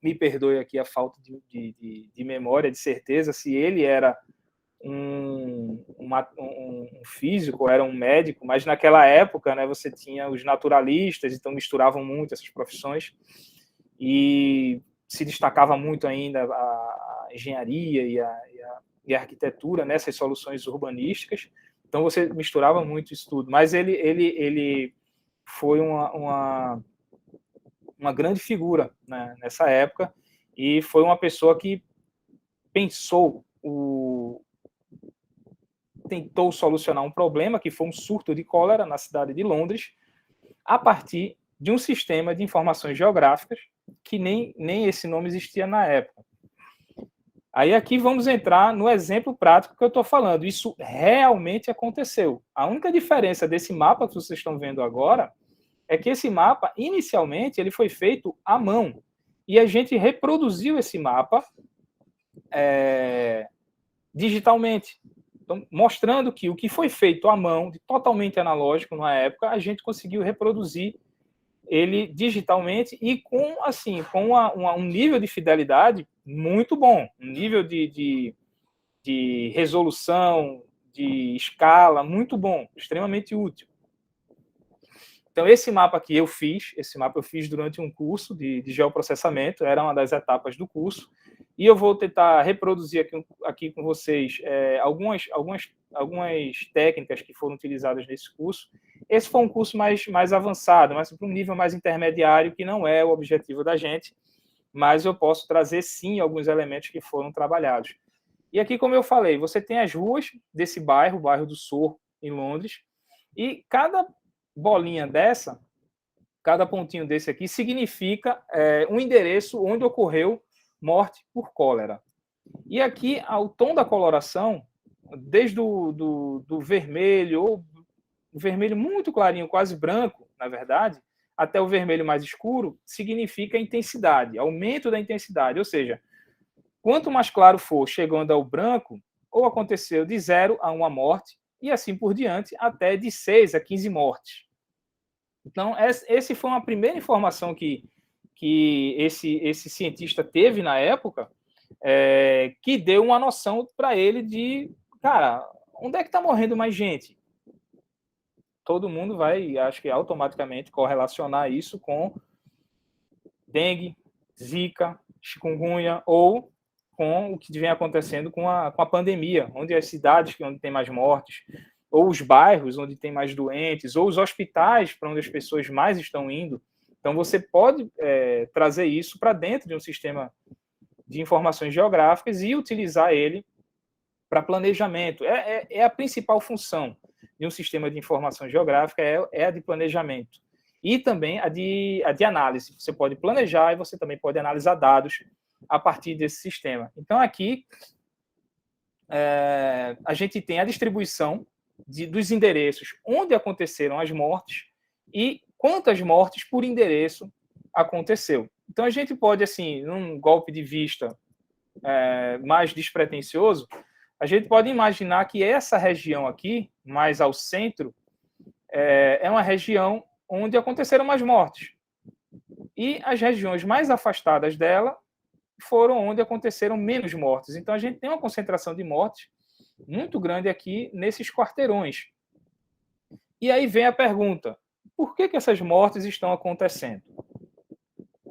Me perdoe aqui a falta de memória, de certeza, se ele era um físico, era um médico, mas naquela época, né, você tinha os naturalistas, então misturavam muito essas profissões, e se destacava muito ainda a engenharia e a arquitetura nessas soluções urbanísticas, então você misturava muito isso tudo, mas ele foi uma grande figura, né, nessa época, e foi uma pessoa que tentou solucionar um problema, que foi um surto de cólera na cidade de Londres, a partir de um sistema de informações geográficas que nem esse nome existia na época. Aí aqui vamos entrar no exemplo prático que eu estou falando. Isso realmente aconteceu. A única diferença desse mapa que vocês estão vendo agora é que esse mapa, inicialmente, ele foi feito à mão. E a gente reproduziu esse mapa digitalmente. Então, mostrando que o que foi feito à mão, totalmente analógico na época, a gente conseguiu reproduzir ele digitalmente e com um nível de fidelidade muito bom, um nível de resolução, de escala muito bom, extremamente útil. Então, esse mapa que eu fiz durante um curso de geoprocessamento, era uma das etapas do curso, e eu vou tentar reproduzir aqui com vocês algumas técnicas que foram utilizadas nesse curso. Esse foi um curso mais avançado, mas para um nível mais intermediário, que não é o objetivo da gente, mas eu posso trazer, sim, alguns elementos que foram trabalhados. E aqui, como eu falei, você tem as ruas desse bairro, o bairro do Soho, em Londres, e cada bolinha dessa, cada pontinho desse aqui, significa um endereço onde ocorreu morte por cólera. E aqui, o tom da coloração, desde o vermelho, ou o vermelho muito clarinho, quase branco, na verdade, até o vermelho mais escuro, significa intensidade, aumento da intensidade. Ou seja, quanto mais claro for, chegando ao branco, ou aconteceu de 0 a 1 morte, e assim por diante, até de 6 a 15 mortes. Então, esse foi uma primeira informação que esse cientista teve na época, que deu uma noção para ele de, cara, onde é que está morrendo mais gente? Todo mundo vai, acho que automaticamente, correlacionar isso com dengue, zika, chikungunya, ou com o que vem acontecendo com a pandemia, onde as cidades onde tem mais mortes, ou os bairros onde tem mais doentes, ou os hospitais para onde as pessoas mais estão indo. Então, você pode trazer isso para dentro de um sistema de informações geográficas e utilizar ele para planejamento. É a principal função de um sistema de informação geográfica, é a de planejamento. E também a de análise. Você pode planejar e você também pode analisar dados a partir desse sistema. Então, aqui, a gente tem a distribuição dos endereços onde aconteceram as mortes e quantas mortes por endereço aconteceu. Então, a gente pode, assim, num golpe de vista mais despretensioso, a gente pode imaginar que essa região aqui, mais ao centro, é uma região onde aconteceram mais mortes. E as regiões mais afastadas dela foram onde aconteceram menos mortes. Então, a gente tem uma concentração de mortes muito grande aqui nesses quarteirões. E aí vem a pergunta, por que essas mortes estão acontecendo?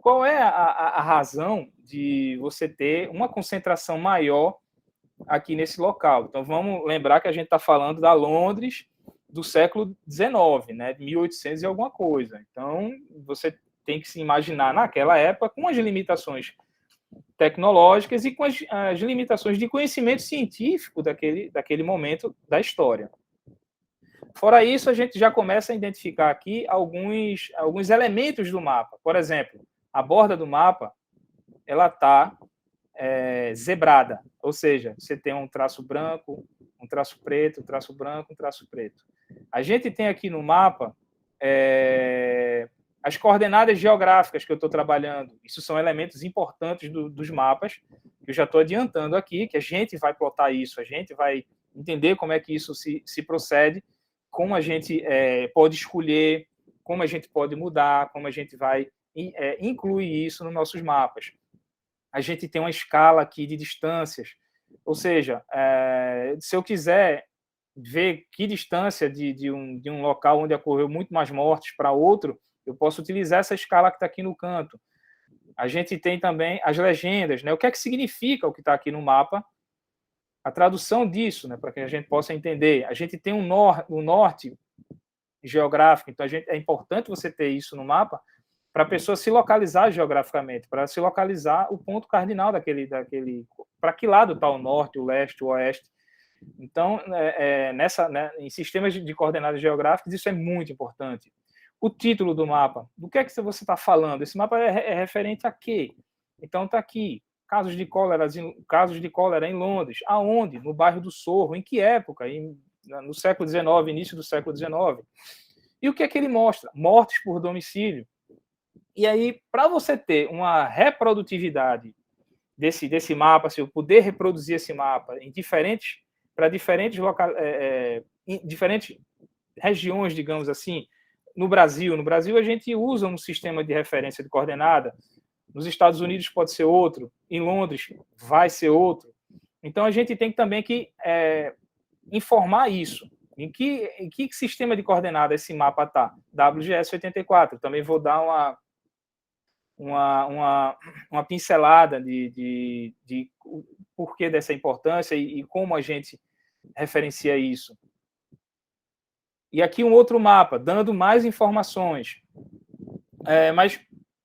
Qual é a razão de você ter uma concentração maior aqui nesse local? Então, vamos lembrar que a gente está falando da Londres do século XIX, né, de 1800 e alguma coisa. Então, você tem que se imaginar naquela época com as limitações tecnológicas e com as limitações de conhecimento científico daquele momento da história. Fora isso, a gente já começa a identificar aqui alguns elementos do mapa. Por exemplo, a borda do mapa ela está zebrada, ou seja, você tem um traço branco, um traço preto, um traço branco, um traço preto. A gente tem aqui no mapa as coordenadas geográficas que eu estou trabalhando. Isso são elementos importantes dos mapas, que eu já estou adiantando aqui, que a gente vai plotar isso, a gente vai entender como é que isso se procede, como a gente pode escolher, como a gente pode mudar, como a gente vai incluir isso nos nossos mapas. A gente tem uma escala aqui de distâncias, ou seja, se eu quiser ver que distância de um local onde ocorreu muito mais mortes para outro, eu posso utilizar essa escala que está aqui no canto. A gente tem também as legendas, né? O que é que significa o que está aqui no mapa? A tradução disso, né? Para que a gente possa entender. A gente tem o norte geográfico, então é importante você ter isso no mapa para a pessoa se localizar geograficamente, para se localizar o ponto cardinal para que lado está o norte, o leste, o oeste. Então, em sistemas de coordenadas geográficas, isso é muito importante. O título do mapa, do que você está falando? Esse mapa é referente a quê? Então, está aqui, casos de cólera em Londres. Aonde? No bairro do Sorro. Em que época? No século XIX, início do século XIX. E o que é que ele mostra? Mortes por domicílio. E aí, para você ter uma reprodutividade desse mapa, se eu puder reproduzir esse mapa para diferentes regiões, digamos assim, no Brasil a gente usa um sistema de referência de coordenada, nos Estados Unidos pode ser outro, em Londres vai ser outro. Então, a gente tem também que informar isso. Em que sistema de coordenada esse mapa está? WGS 84. Também vou dar uma pincelada de porquê dessa importância e como a gente referencia isso. E aqui um outro mapa, dando mais informações. Mas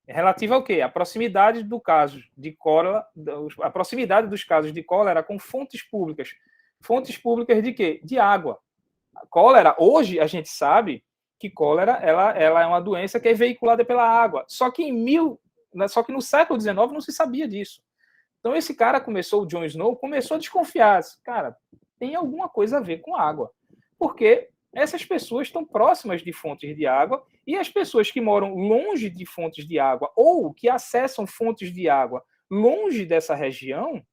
relativa ao quê? A proximidade do caso de cólera, a proximidade dos casos de cólera com fontes públicas. Fontes públicas de quê? De água. A cólera, hoje a gente sabe que cólera ela é uma doença que é veiculada pela água. Só que no século XIX não se sabia disso. Então esse cara o John Snow, começou a desconfiar. Cara, tem alguma coisa a ver com água. Porque essas pessoas estão próximas de fontes de água e as pessoas que moram longe de fontes de água ou que acessam fontes de água longe dessa região,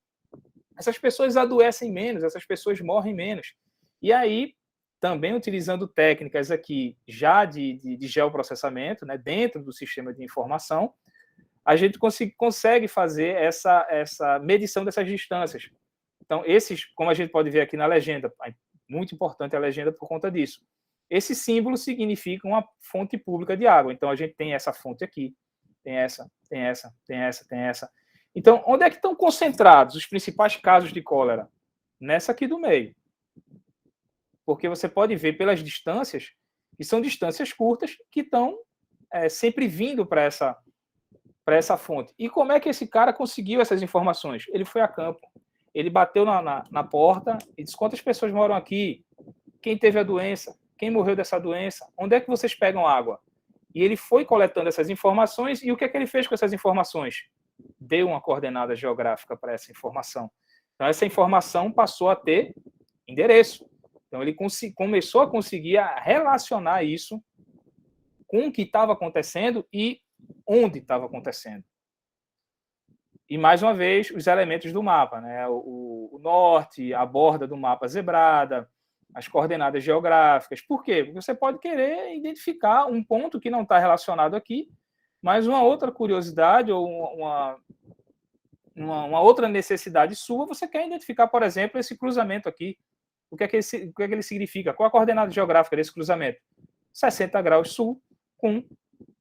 essas pessoas adoecem menos, essas pessoas morrem menos. E aí também utilizando técnicas aqui já de geoprocessamento, né, dentro do sistema de informação, a gente consegue fazer essa medição dessas distâncias. Então, como a gente pode ver aqui na legenda, muito importante a legenda por conta disso. Esse símbolo significa uma fonte pública de água. Então, a gente tem essa fonte aqui, tem essa, tem essa, tem essa, tem essa. Então, onde é que estão concentrados os principais casos de cólera? Nessa aqui do meio. Porque você pode ver pelas distâncias, que são distâncias curtas, que estão sempre vindo para essa fonte. E como é que esse cara conseguiu essas informações? Ele foi a campo. Ele bateu na porta e disse: quantas pessoas moram aqui? Quem teve a doença? Quem morreu dessa doença? Onde é que vocês pegam água? E ele foi coletando essas informações, e o que é que ele fez com essas informações? Deu uma coordenada geográfica para essa informação. Então, essa informação passou a ter endereço. Então, ele começou a conseguir relacionar isso com o que estava acontecendo e onde estava acontecendo. E, mais uma vez, os elementos do mapa, né? O norte, a borda do mapa zebrada, as coordenadas geográficas. Por quê? Porque você pode querer identificar um ponto que não está relacionado aqui, mas uma outra curiosidade ou uma outra necessidade sua, você quer identificar, por exemplo, esse cruzamento aqui. O que é que ele significa? Qual a coordenada geográfica desse cruzamento? 60 graus sul com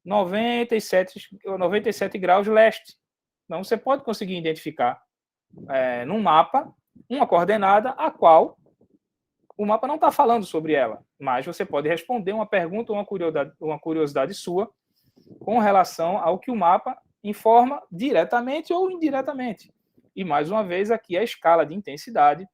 97 graus leste. Então, você pode conseguir identificar num mapa uma coordenada a qual o mapa não está falando sobre ela, mas você pode responder uma pergunta ou uma curiosidade sua com relação ao que o mapa informa diretamente ou indiretamente. E, mais uma vez, aqui a escala de intensidade.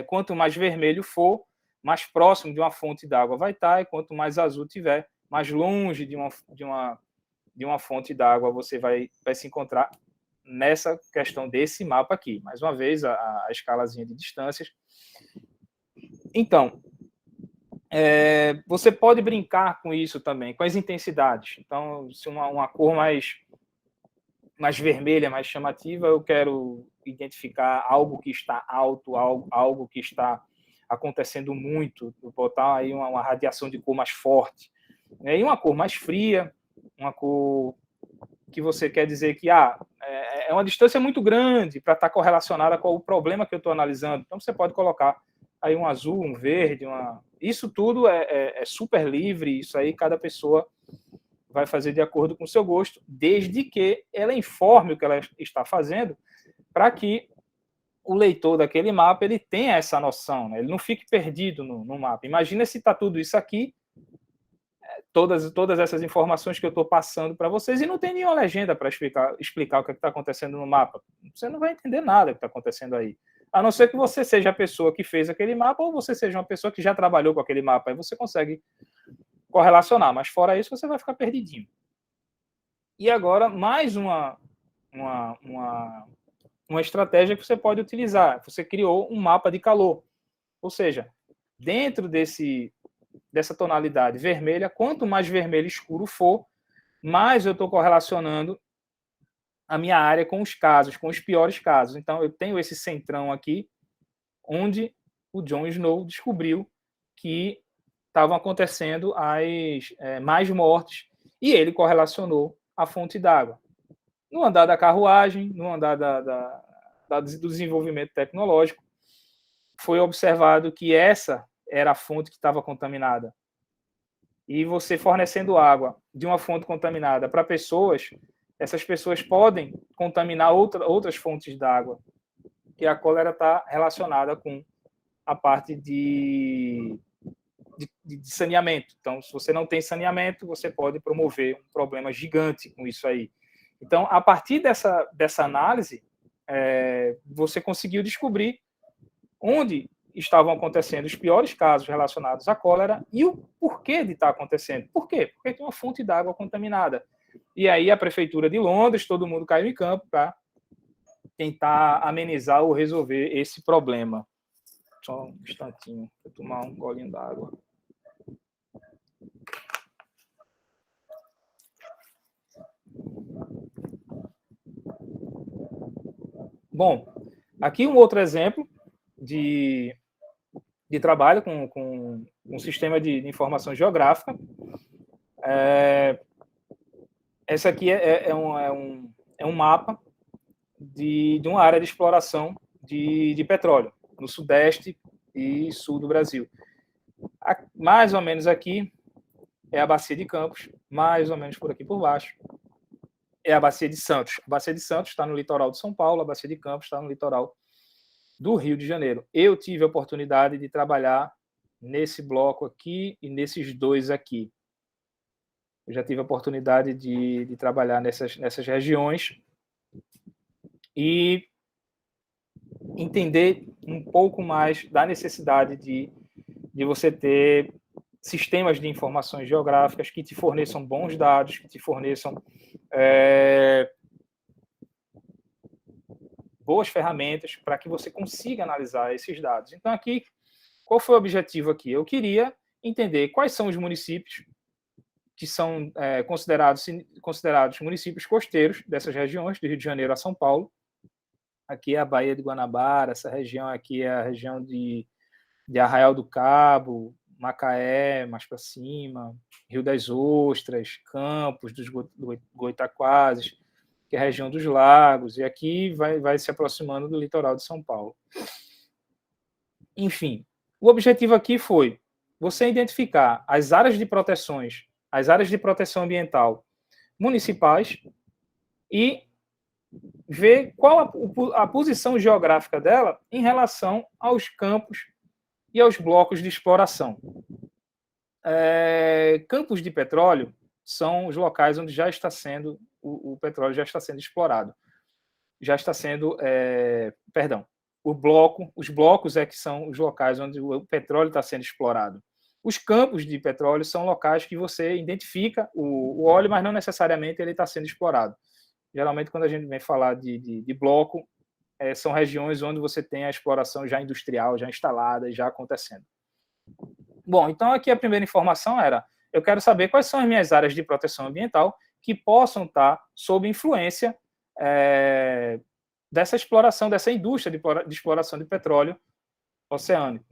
Quanto mais vermelho for, mais próximo de uma fonte d'água vai estar, e quanto mais azul tiver, mais longe de uma fonte d'água você vai se encontrar nessa questão desse mapa aqui. Mais uma vez, a escalazinha de distâncias. Então, você pode brincar com isso também, com as intensidades. Então, se uma cor mais vermelha, mais chamativa, eu quero identificar algo que está alto, algo que está acontecendo muito, botar aí uma radiação de cor mais forte. E uma cor mais fria, uma cor que você quer dizer que é uma distância muito grande para estar correlacionada com o problema que eu estou analisando. Então, você pode colocar aí um azul, um verde, isso tudo é super livre, isso aí cada pessoa vai fazer de acordo com o seu gosto, desde que ela informe o que ela está fazendo, para que o leitor daquele mapa ele tenha essa noção, né? Ele não fique perdido no mapa. Imagina se está tudo isso aqui, todas essas informações que eu estou passando para vocês, e não tem nenhuma legenda para explicar o que está acontecendo no mapa. Você não vai entender nada que está acontecendo aí. A não ser que você seja a pessoa que fez aquele mapa, ou você seja uma pessoa que já trabalhou com aquele mapa. Aí você consegue correlacionar, mas fora isso você vai ficar perdidinho. E agora, mais uma estratégia que você pode utilizar. Você criou um mapa de calor. Ou seja, dentro dessa tonalidade vermelha, quanto mais vermelho escuro for, mais eu estou correlacionando a minha área com os casos, com os piores casos. Então, eu tenho esse centrão aqui, onde o Jon Snow descobriu que estavam acontecendo mais mortes, e ele correlacionou a fonte d'água. No andar da carruagem, no andar do desenvolvimento tecnológico, foi observado que essa era a fonte que estava contaminada. E você fornecendo água de uma fonte contaminada para pessoas, essas pessoas podem contaminar outras fontes d'água, que a cólera está relacionada com a parte de saneamento. Então, se você não tem saneamento, você pode promover um problema gigante com isso aí. Então, a partir dessa análise, você conseguiu descobrir onde estavam acontecendo os piores casos relacionados à cólera e o porquê de estar acontecendo. Por quê? Porque tem uma fonte d'água contaminada. E aí a Prefeitura de Londres, todo mundo caiu em campo para tentar amenizar ou resolver esse problema. Só um instantinho, vou tomar um golinho d'água. Bom, aqui um outro exemplo de de trabalho com um sistema de informação geográfica. Essa aqui é um mapa de uma área de exploração de petróleo no sudeste e sul do Brasil. Mais ou menos aqui é a Bacia de Campos, mais ou menos por aqui por baixo é a Bacia de Santos. A Bacia de Santos está no litoral de São Paulo, a Bacia de Campos está no litoral do Rio de Janeiro. Eu tive a oportunidade de trabalhar nesse bloco aqui e nesses dois aqui. Eu já tive a oportunidade de trabalhar nessas regiões e entender um pouco mais da necessidade de você ter sistemas de informações geográficas que te forneçam bons dados, que te forneçam boas ferramentas para que você consiga analisar esses dados. Então, aqui, qual foi o objetivo aqui? Eu queria entender quais são os municípios que são considerados municípios costeiros dessas regiões, do Rio de Janeiro a São Paulo. Aqui é a Baía de Guanabara, essa região aqui é a região de Arraial do Cabo, Macaé, mais para cima, Rio das Ostras, Campos dos Goitaquazes, que é a região dos lagos, e aqui vai se aproximando do litoral de São Paulo. Enfim, o objetivo aqui foi você identificar as áreas de proteções, as áreas de proteção ambiental municipais e ver qual a posição geográfica dela em relação aos campos e aos blocos de exploração. Campos de petróleo são os locais onde já está sendo o petróleo já está sendo explorado, já está sendo, os blocos que são os locais onde o petróleo está sendo explorado. Os campos de petróleo são locais que você identifica o óleo, mas não necessariamente ele está sendo explorado. Geralmente, quando a gente vem falar de bloco, são regiões onde você tem a exploração já industrial, já instalada, já acontecendo. Bom, então aqui a primeira informação era, eu quero saber quais são as minhas áreas de proteção ambiental que possam estar sob influência dessa exploração, dessa indústria de exploração de petróleo oceânico.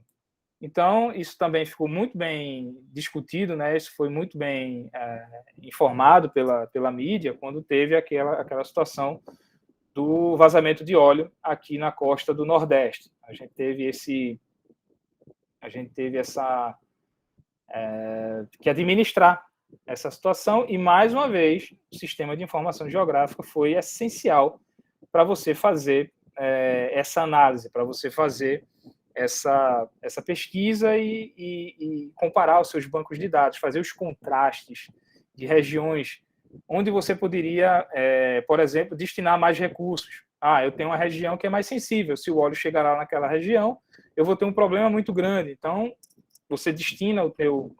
Então, isso também ficou muito bem discutido, né? Isso foi muito bem informado pela mídia quando teve aquela situação do vazamento de óleo aqui na costa do Nordeste. A gente teve que administrar essa situação e, mais uma vez, o sistema de informação geográfica foi essencial para você fazer essa análise, para você fazer essa pesquisa e comparar os seus bancos de dados, fazer os contrastes de regiões onde você poderia, por exemplo, destinar mais recursos. Eu tenho uma região que é mais sensível, se o óleo chegar lá naquela região, eu vou ter um problema muito grande. Então, você destina o teu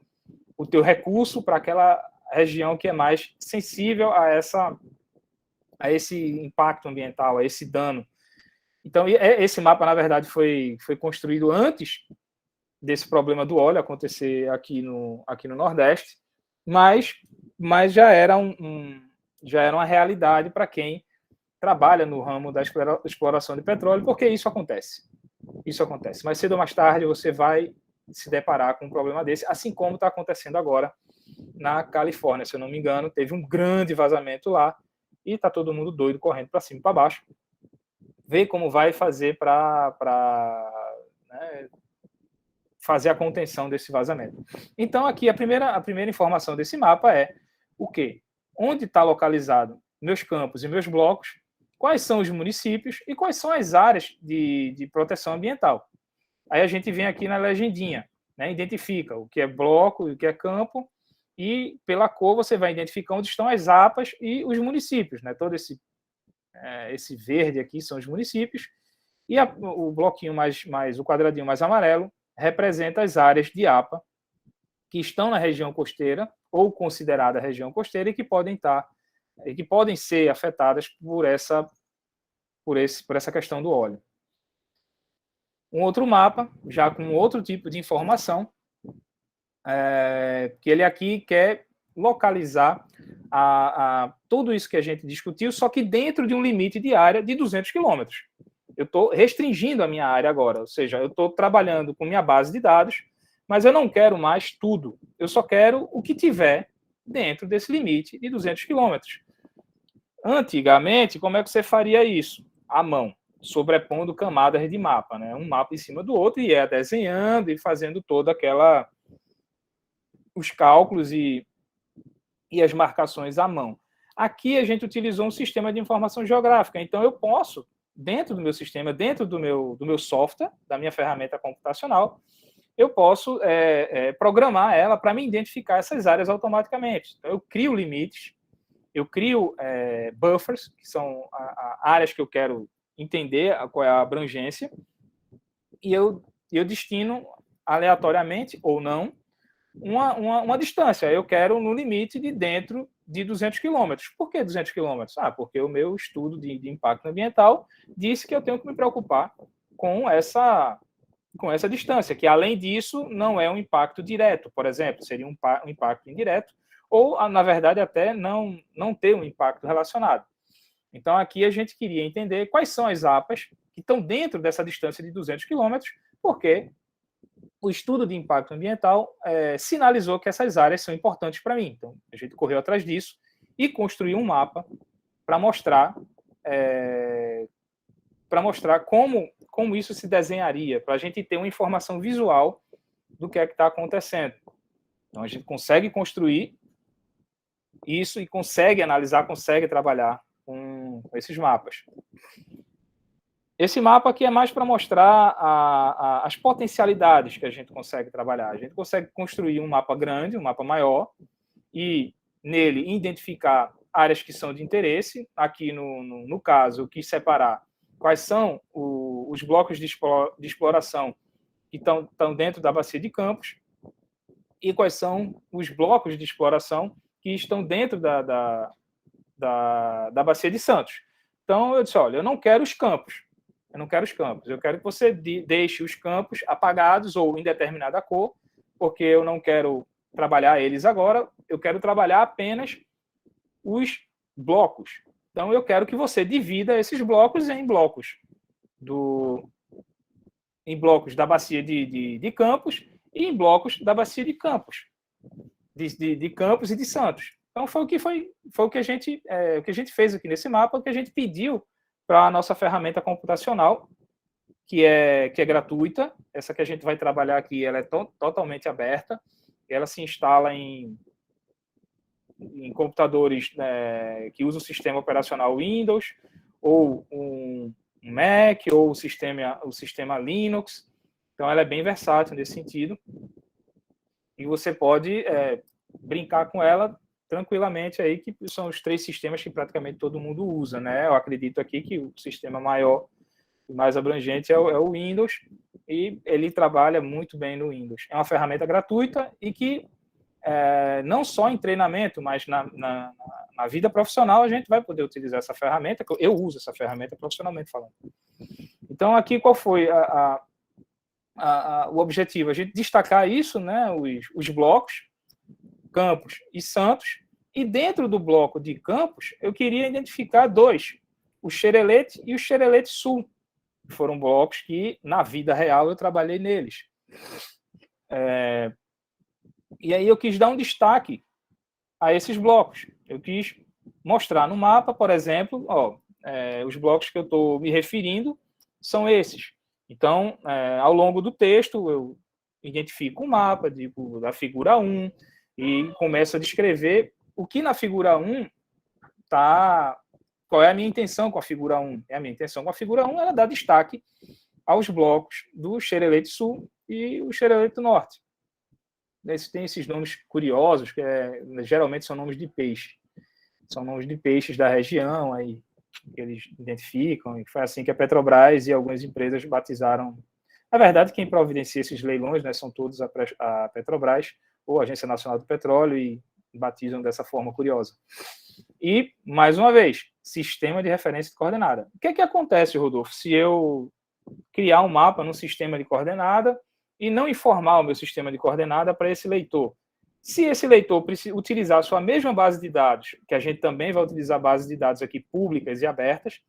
recurso para aquela região que é mais sensível a esse impacto ambiental, a esse dano. Então, esse mapa, na verdade, foi construído antes desse problema do óleo acontecer aqui no Nordeste, mas já era uma realidade para quem trabalha no ramo da exploração de petróleo, porque isso acontece. Isso acontece. Mais cedo ou mais tarde, você vai se deparar com um problema desse, assim como está acontecendo agora na Califórnia. Se eu não me engano, teve um grande vazamento lá e está todo mundo doido, correndo para cima e para baixo, ver como vai fazer para fazer a contenção desse vazamento. Então, aqui, a primeira informação desse mapa é o quê? Onde está localizado meus campos e meus blocos, quais são os municípios e quais são as áreas de proteção ambiental. Aí a gente vem aqui na legendinha, né? Identifica o que é bloco e o que é campo, e pela cor você vai identificar onde estão as APAs e os municípios, né? Todo esse verde aqui são os municípios, e o bloquinho o quadradinho mais amarelo representa as áreas de APA que estão na região costeira ou considerada região costeira e que podem ser afetadas por essa questão do óleo. Um outro mapa, já com outro tipo de informação, que ele aqui quer localizar tudo isso que a gente discutiu, só que dentro de um limite de área de 200 quilômetros. eu estou restringindo a minha área agora, ou seja, eu estou trabalhando com minha base de dados, mas eu não quero mais tudo, eu só quero o que tiver dentro desse limite de 200 quilômetros. Antigamente, como é que você faria isso? À mão, sobrepondo camadas de mapa, né? Um mapa em cima do outro, e ia desenhando e fazendo toda aquela... os cálculos e as marcações à mão. Aqui a gente utilizou um sistema de informação geográfica, então eu posso, dentro do meu sistema, dentro do meu software, da minha ferramenta computacional, eu posso programar ela para me identificar essas áreas automaticamente. Então, eu crio limites, eu crio buffers, que são áreas que eu quero entender qual é a abrangência, e eu destino aleatoriamente, ou não, uma distância. Eu quero no limite de dentro de 200 quilômetros. Por que 200 quilômetros? Porque o meu estudo de impacto ambiental disse que eu tenho que me preocupar com essa distância, que além disso não é um impacto direto, por exemplo, seria um impacto indireto, ou, na verdade, até não ter um impacto relacionado. Então, aqui a gente queria entender quais são as APAs que estão dentro dessa distância de 200 quilômetros, porque o estudo de impacto ambiental sinalizou que essas áreas são importantes para mim. Então, a gente correu atrás disso e construiu um mapa para mostrar como isso se desenharia, para a gente ter uma informação visual do que é que está acontecendo. Então, a gente consegue construir isso e consegue analisar, consegue trabalhar com esses mapas. Esse mapa aqui é mais para mostrar as potencialidades que a gente consegue trabalhar. A gente consegue construir um mapa grande, um mapa maior, e nele identificar áreas que são de interesse. Aqui, no caso, eu quis separar quais são os blocos de exploração que estão dentro da bacia de Campos e quais são os blocos de exploração que estão dentro da bacia de Santos. Então, eu disse, olha, eu não quero os campos. Eu quero que você deixe os campos apagados ou em determinada cor, porque eu não quero trabalhar eles agora, eu quero trabalhar apenas os blocos. Então, eu quero que você divida esses blocos em blocos da bacia de Campos e em blocos da bacia de Campos, de Campos e de Santos. Então, foi o que a gente fez aqui nesse mapa, o que a gente pediu para a nossa ferramenta computacional, que é gratuita. Essa que a gente vai trabalhar aqui, ela é totalmente aberta. Ela se instala em computadores que usam o sistema operacional Windows, ou um Mac, ou o sistema Linux. Então, ela é bem versátil nesse sentido. E você pode brincar com ela tranquilamente aí, que são os 3 sistemas que praticamente todo mundo usa, né? Eu acredito aqui que o sistema maior e mais abrangente é o Windows, e ele trabalha muito bem no Windows. É uma ferramenta gratuita e que não só em treinamento, mas na vida profissional a gente vai poder utilizar essa ferramenta. Eu uso essa ferramenta profissionalmente falando. Então, aqui qual foi o objetivo? A gente destacar isso, né? Os blocos, Campos e Santos, e dentro do bloco de Campos, eu queria identificar 2, o Xerelete e o Xerelete Sul, que foram blocos que, na vida real, eu trabalhei neles. E aí eu quis dar um destaque a esses blocos. Eu quis mostrar no mapa, por exemplo, os blocos que eu estou me referindo são esses. Então, ao longo do texto, eu identifico o mapa da figura 1, e começo a descrever o que na figura 1 está... Qual é a minha intenção com a figura 1? A minha intenção com a figura 1 era dar destaque aos blocos do Xerelete Sul e o Xerelete Norte. Tem esses nomes curiosos, que geralmente são nomes de peixe. São nomes de peixes da região, aí, que eles identificam, e foi assim que a Petrobras e algumas empresas batizaram. Na verdade, quem providencia esses leilões, né, são todos a Petrobras, ou a Agência Nacional do Petróleo, e batizam dessa forma curiosa. E, mais uma vez, sistema de referência de coordenada. O que é que acontece, Rodolfo, se eu criar um mapa num sistema de coordenada e não informar o meu sistema de coordenada para esse leitor? Se esse leitor utilizar a sua mesma base de dados, que a gente também vai utilizar bases de dados aqui públicas e abertas,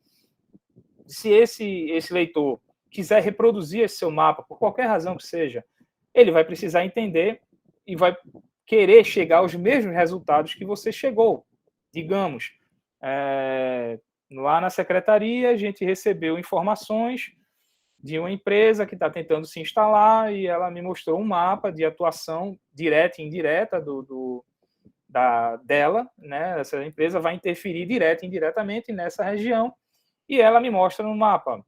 se esse leitor quiser reproduzir esse seu mapa, por qualquer razão que seja, ele vai precisar entender e vai querer chegar aos mesmos resultados que você chegou. Digamos, lá na secretaria, a gente recebeu informações de uma empresa que está tentando se instalar e ela me mostrou um mapa de atuação direta e indireta dela, né? Essa empresa vai interferir direta e indiretamente nessa região e ela me mostra no mapa.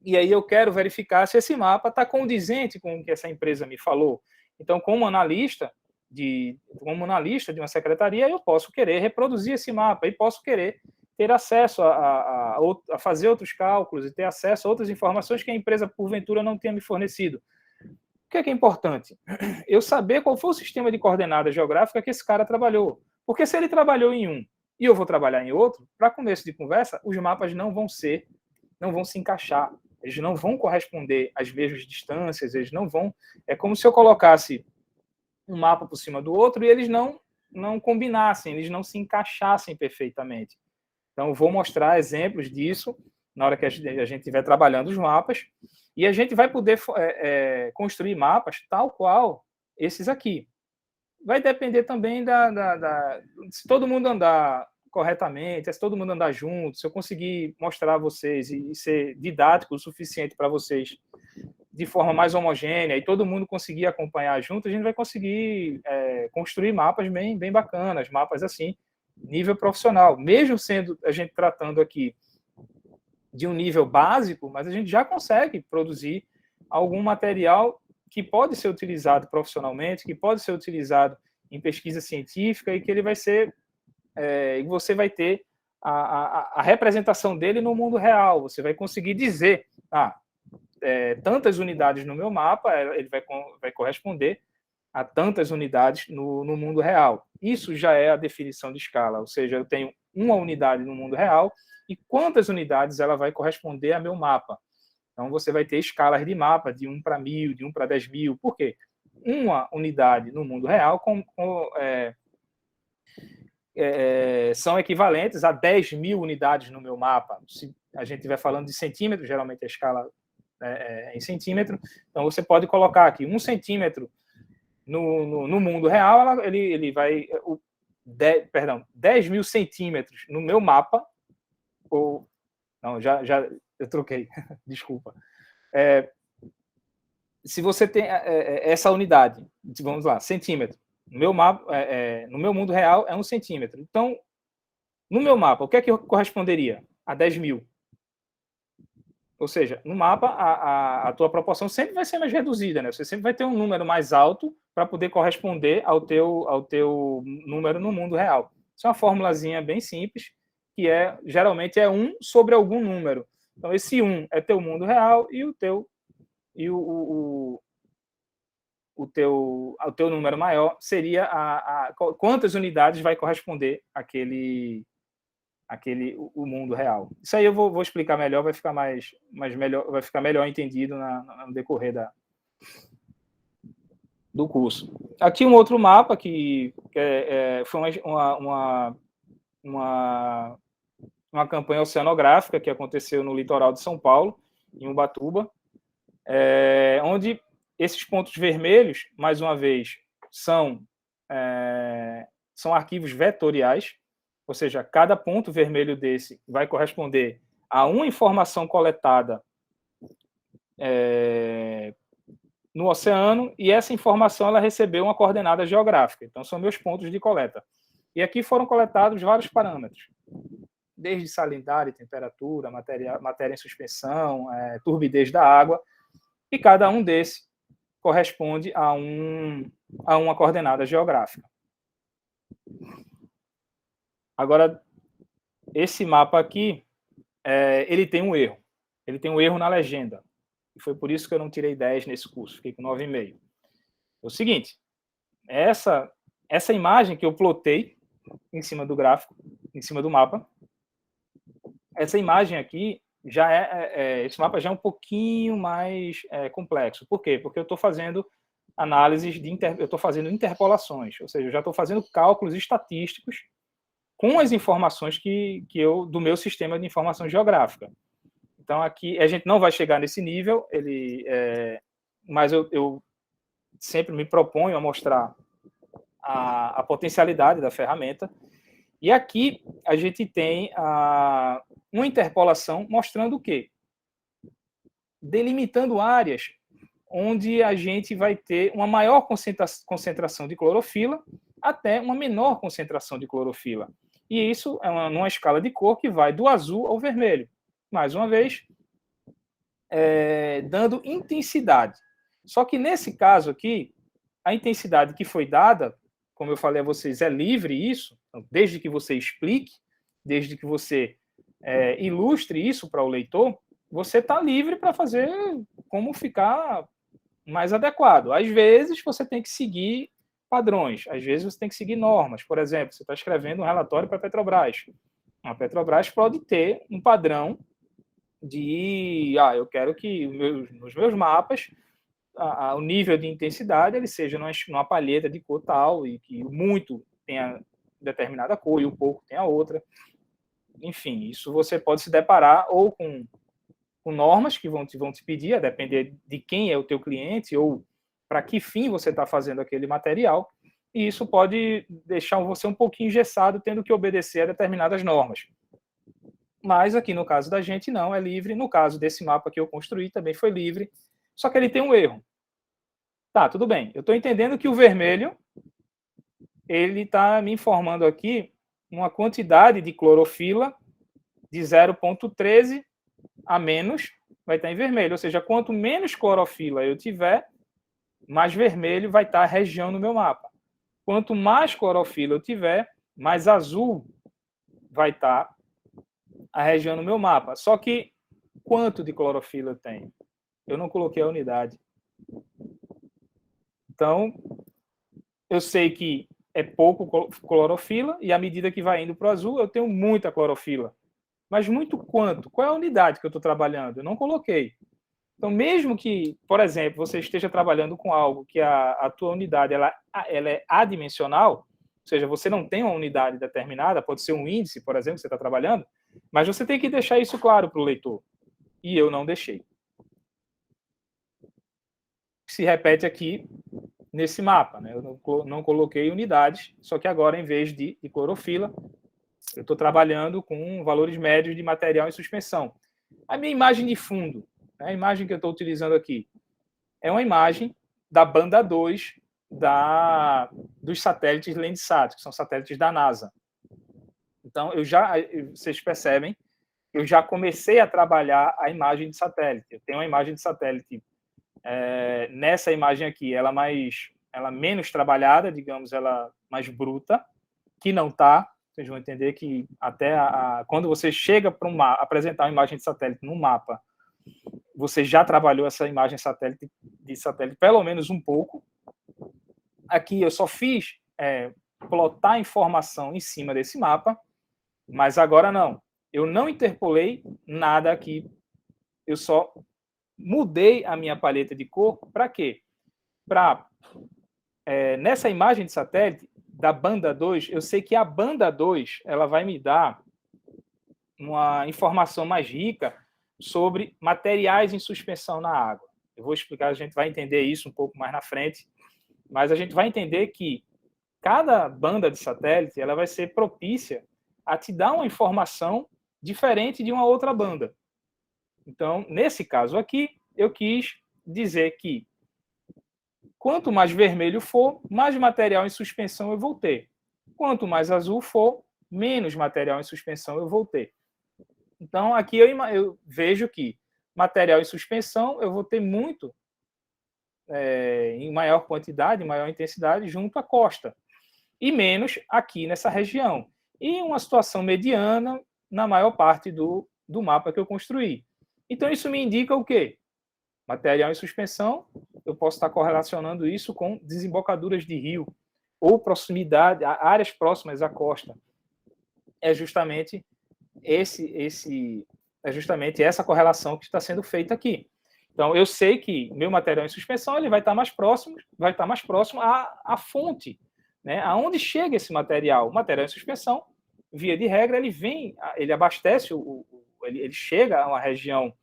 E aí eu quero verificar se esse mapa está condizente com o que essa empresa me falou. Então, como analista de uma secretaria, eu posso querer reproduzir esse mapa e posso querer ter acesso a fazer outros cálculos e ter acesso a outras informações que a empresa, porventura, não tenha me fornecido. O que é importante? Eu saber qual foi o sistema de coordenada geográfica que esse cara trabalhou. Porque se ele trabalhou em um e eu vou trabalhar em outro, para começo de conversa, os mapas não vão se encaixar. Eles não vão corresponder às mesmas distâncias, eles não vão... É como se eu colocasse um mapa por cima do outro e eles não combinassem, eles não se encaixassem perfeitamente. Então, eu vou mostrar exemplos disso na hora que a gente estiver trabalhando os mapas e a gente vai poder construir mapas tal qual esses aqui. Vai depender também se todo mundo andar corretamente, se todo mundo andar junto, se eu conseguir mostrar a vocês e ser didático o suficiente para vocês de forma mais homogênea e todo mundo conseguir acompanhar junto, a gente vai conseguir construir mapas bem bacanas, mapas assim, nível profissional. Mesmo sendo a gente tratando aqui de um nível básico, mas a gente já consegue produzir algum material que pode ser utilizado profissionalmente, que pode ser utilizado em pesquisa científica e que ele vai ser... e você vai ter a representação dele no mundo real. Você vai conseguir dizer, tantas unidades no meu mapa, ele vai corresponder a tantas unidades no mundo real. Isso já é a definição de escala, ou seja, eu tenho uma unidade no mundo real e quantas unidades ela vai corresponder a meu mapa. Então, você vai ter escalas de mapa de 1 para 1000, de 1 para 10.000. Por quê? Uma unidade no mundo real são equivalentes a 10.000 unidades no meu mapa. Se a gente estiver falando de centímetros, geralmente a escala é em centímetro, então você pode colocar aqui 1 centímetro no mundo real, ele vai... 10.000 centímetros no meu mapa, não, eu troquei, desculpa. Se você tem essa unidade, vamos lá, centímetro, no meu mapa, no meu mundo real é 1 centímetro. Então, no meu mapa, o que é que corresponderia a 10.000? Ou seja, no mapa, a tua proporção sempre vai ser mais reduzida, né? Você sempre vai ter um número mais alto para poder corresponder ao teu número no mundo real. Isso é uma formulazinha bem simples, que geralmente é 1 sobre algum número. Então, esse 1 é teu mundo real e o teu número maior seria quantas unidades vai corresponder o mundo real. Isso aí eu vou explicar melhor, vai ficar vai ficar melhor entendido no decorrer do curso. Aqui um outro mapa que foi uma campanha oceanográfica que aconteceu no litoral de São Paulo, em Ubatuba, onde esses pontos vermelhos, mais uma vez, são arquivos vetoriais, ou seja, cada ponto vermelho desse vai corresponder a uma informação coletada no oceano, e essa informação ela recebeu uma coordenada geográfica. Então, são meus pontos de coleta. E aqui foram coletados vários parâmetros, desde salinidade, temperatura, matéria em suspensão, turbidez da água, e cada um desses corresponde a uma coordenada geográfica. Agora, esse mapa aqui, ele tem um erro. Ele tem um erro na legenda. E foi por isso que eu não tirei 10 nesse curso, fiquei com 9,5. É o seguinte, essa imagem que eu plotei em cima do gráfico, em cima do mapa, essa imagem aqui, esse mapa já é um pouquinho mais complexo. Por quê? Porque eu estou fazendo análises eu estou fazendo interpolações, ou seja, eu já estou fazendo cálculos estatísticos com as informações do meu sistema de informação geográfica. Então, aqui, a gente não vai chegar nesse nível, mas eu sempre me proponho a mostrar a potencialidade da ferramenta. E aqui a gente tem uma interpolação mostrando o quê? Delimitando áreas onde a gente vai ter uma maior concentração de clorofila até uma menor concentração de clorofila. E isso é numa escala de cor que vai do azul ao vermelho. Mais uma vez, dando intensidade. Só que nesse caso aqui, a intensidade que foi dada, como eu falei a vocês, é livre isso, então, desde que você explique, desde que você ilustre isso para o leitor, você está livre para fazer como ficar mais adequado. Às vezes, você tem que seguir padrões, às vezes você tem que seguir normas. Por exemplo, você está escrevendo um relatório para a Petrobras. A Petrobras pode ter um padrão de, eu quero que nos meus mapas o nível de intensidade ele seja numa palheta de cor tal, e que o muito tenha determinada cor e o pouco tenha outra. Enfim, isso você pode se deparar ou com normas que vão te pedir, a depender de quem é o teu cliente ou para que fim você está fazendo aquele material, e isso pode deixar você um pouquinho engessado, tendo que obedecer a determinadas normas. Mas aqui no caso da gente não, é livre. No caso desse mapa que eu construí também foi livre, só que ele tem um erro. Tá, tudo bem. Eu estou entendendo que o vermelho ele está me informando aqui uma quantidade de clorofila de 0,13 a menos vai estar em vermelho. Ou seja, quanto menos clorofila eu tiver, mais vermelho vai estar a região no meu mapa. Quanto mais clorofila eu tiver, mais azul vai estar a região no meu mapa. Só que quanto de clorofila eu tenho? Eu não coloquei a unidade. Então, eu sei que é pouco clorofila e à medida que vai indo para o azul, eu tenho muita clorofila. Mas muito quanto? Qual é a unidade que eu estou trabalhando? Eu não coloquei. Então, mesmo que, por exemplo, você esteja trabalhando com algo que a tua unidade ela é adimensional, ou seja, você não tem uma unidade determinada, pode ser um índice, por exemplo, que você está trabalhando, mas você tem que deixar isso claro para o leitor. E eu não deixei. Se repete aqui nesse mapa, né? Eu não coloquei unidades, só que agora, em vez de clorofila, eu estou trabalhando com valores médios de material em suspensão. A minha imagem de fundo, né, a imagem que eu estou utilizando aqui, é uma imagem da banda 2 dos satélites Landsat, que são satélites da NASA. Então, vocês percebem, eu já comecei a trabalhar a imagem de satélite. Eu tenho uma imagem de satélite nessa imagem aqui, ela menos trabalhada, digamos, ela mais bruta, que não está. Vocês vão entender que até quando você chega para apresentar uma imagem de satélite no mapa, você já trabalhou essa imagem de satélite pelo menos um pouco. Aqui eu só fiz plotar informação em cima desse mapa, mas agora não. Eu não interpolei nada aqui. Eu só mudei a minha paleta de cor para quê? Nessa imagem de satélite da banda 2, eu sei que a banda 2 ela vai me dar uma informação mais rica sobre materiais em suspensão na água. Eu vou explicar, a gente vai entender isso um pouco mais na frente, mas a gente vai entender que cada banda de satélite ela vai ser propícia a te dar uma informação diferente de uma outra banda. Então, nesse caso aqui, eu quis dizer que quanto mais vermelho for, mais material em suspensão eu vou ter. Quanto mais azul for, menos material em suspensão eu vou ter. Então, aqui eu vejo que material em suspensão eu vou ter muito, em maior quantidade, em maior intensidade, junto à costa. E menos aqui nessa região. E uma situação mediana na maior parte do mapa que eu construí. Então, isso me indica o quê? Material em suspensão, eu posso estar correlacionando isso com desembocaduras de rio ou proximidade, áreas próximas à costa. É justamente essa correlação que está sendo feita aqui. Então, eu sei que meu material em suspensão ele vai estar mais próximo à fonte, né? Aonde chega esse material? O material em suspensão, via de regra, ele abastece ele chega a uma região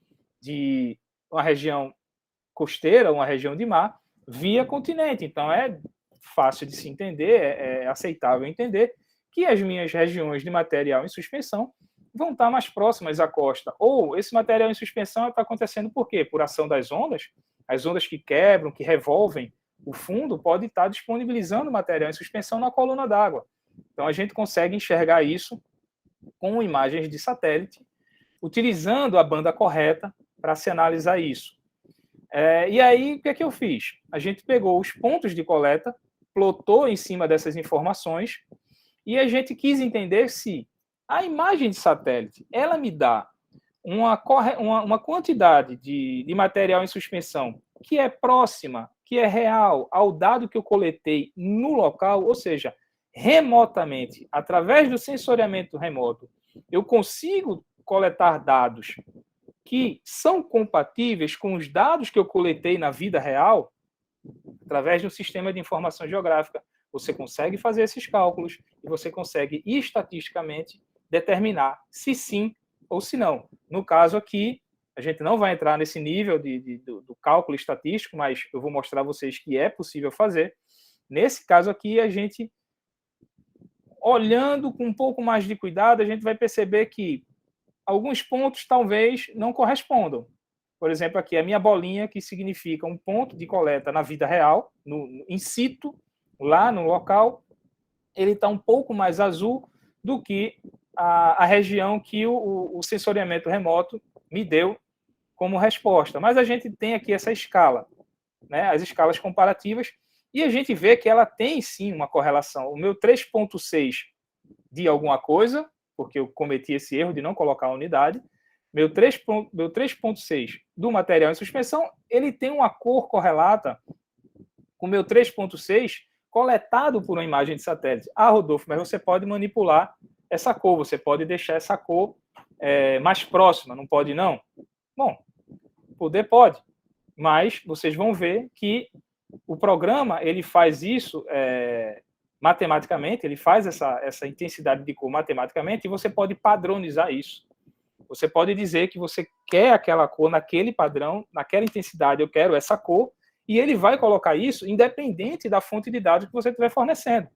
costeira, uma região de mar, via continente. Então, é fácil de se entender, é aceitável entender que as minhas regiões de material em suspensão vão estar mais próximas à costa. Ou esse material em suspensão está acontecendo por quê? Por ação das ondas. As ondas que quebram, que revolvem o fundo, pode estar disponibilizando material em suspensão na coluna d'água. Então, a gente consegue enxergar isso com imagens de satélite, utilizando a banda correta para se analisar isso. E aí, o que é que eu fiz? A gente pegou os pontos de coleta, plotou em cima dessas informações, e a gente quis entender se a imagem de satélite, ela me dá uma quantidade de material em suspensão que é próxima, que é real ao dado que eu coletei no local, ou seja, remotamente, através do sensoriamento remoto, eu consigo coletar dados que são compatíveis com os dados que eu coletei na vida real, através de um sistema de informação geográfica. Você consegue fazer esses cálculos e você consegue, estatisticamente, determinar se sim ou se não. No caso aqui, a gente não vai entrar nesse nível do cálculo estatístico, mas eu vou mostrar a vocês que é possível fazer. Nesse caso aqui, a gente, olhando com um pouco mais de cuidado, a gente vai perceber que alguns pontos talvez não correspondam. Por exemplo, aqui a minha bolinha, que significa um ponto de coleta na vida real, in situ, lá no local, ele está um pouco mais azul do que a região que o sensoriamento remoto me deu como resposta. Mas a gente tem aqui essa escala, né, as escalas comparativas, e a gente vê que ela tem sim uma correlação. O meu 3.6 de alguma coisa, porque eu cometi esse erro de não colocar a unidade, meu 3.6 do material em suspensão, ele tem uma cor correlata com o meu 3.6 coletado por uma imagem de satélite. Ah, Rodolfo, mas você pode manipular essa cor, você pode deixar essa cor mais próxima, não pode não? Bom, poder pode, mas vocês vão ver que o programa ele faz isso matematicamente, ele faz essa intensidade de cor matematicamente, e você pode padronizar isso. Você pode dizer que você quer aquela cor naquele padrão, naquela intensidade, eu quero essa cor, e ele vai colocar isso independente da fonte de dados que você estiver fornecendo.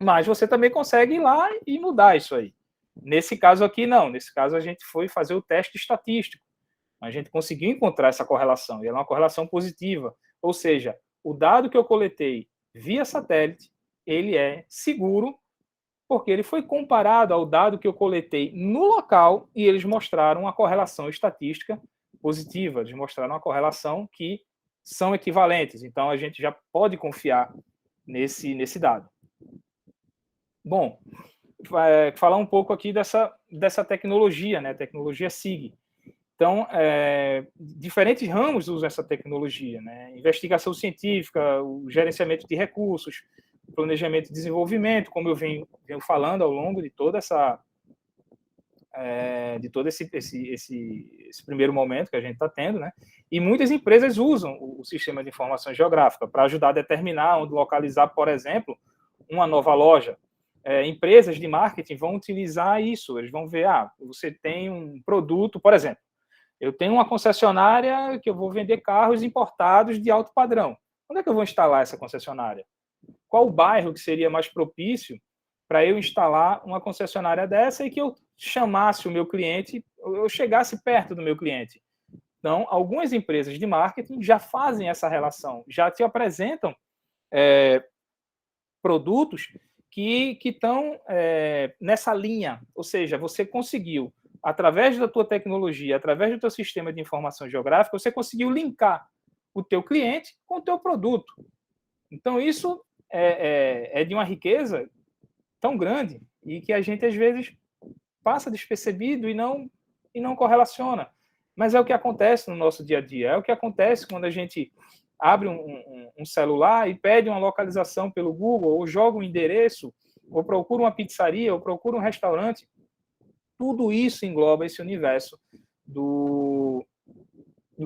Mas você também consegue ir lá e mudar isso aí. Nesse caso aqui, não. Nesse caso, a gente foi fazer o teste estatístico. A gente conseguiu encontrar essa correlação, e ela é uma correlação positiva. Ou seja, o dado que eu coletei via satélite, ele é seguro, porque ele foi comparado ao dado que eu coletei no local, e eles mostraram uma correlação estatística positiva. Eles mostraram uma correlação que são equivalentes. Então, a gente já pode confiar nesse dado. Bom, falar um pouco aqui dessa tecnologia, né? Tecnologia SIG. Então, diferentes ramos usam essa tecnologia, né? Investigação científica, o gerenciamento de recursos, planejamento e desenvolvimento, como eu venho falando ao longo de toda esse primeiro momento que a gente está tendo, né? E muitas empresas usam o sistema de informação geográfica para ajudar a determinar onde localizar, por exemplo, uma nova loja. Empresas de marketing vão utilizar isso, eles vão ver, você tem um produto, por exemplo, eu tenho uma concessionária que eu vou vender carros importados de alto padrão. Onde é que eu vou instalar essa concessionária? Qual o bairro que seria mais propício para eu instalar uma concessionária dessa e que eu chamasse o meu cliente, eu chegasse perto do meu cliente? Então, algumas empresas de marketing já fazem essa relação, já te apresentam produtos que estão nessa linha, ou seja, você conseguiu, através da tua tecnologia, através do teu sistema de informação geográfica, você conseguiu linkar o teu cliente com o teu produto. Então, isso é de uma riqueza tão grande e que a gente, às vezes, passa despercebido e não correlaciona. Mas é o que acontece no nosso dia a dia, é o que acontece quando a gente abre um celular e pede uma localização pelo Google, ou joga um endereço, ou procura uma pizzaria, ou procura um restaurante. Tudo isso engloba esse universo do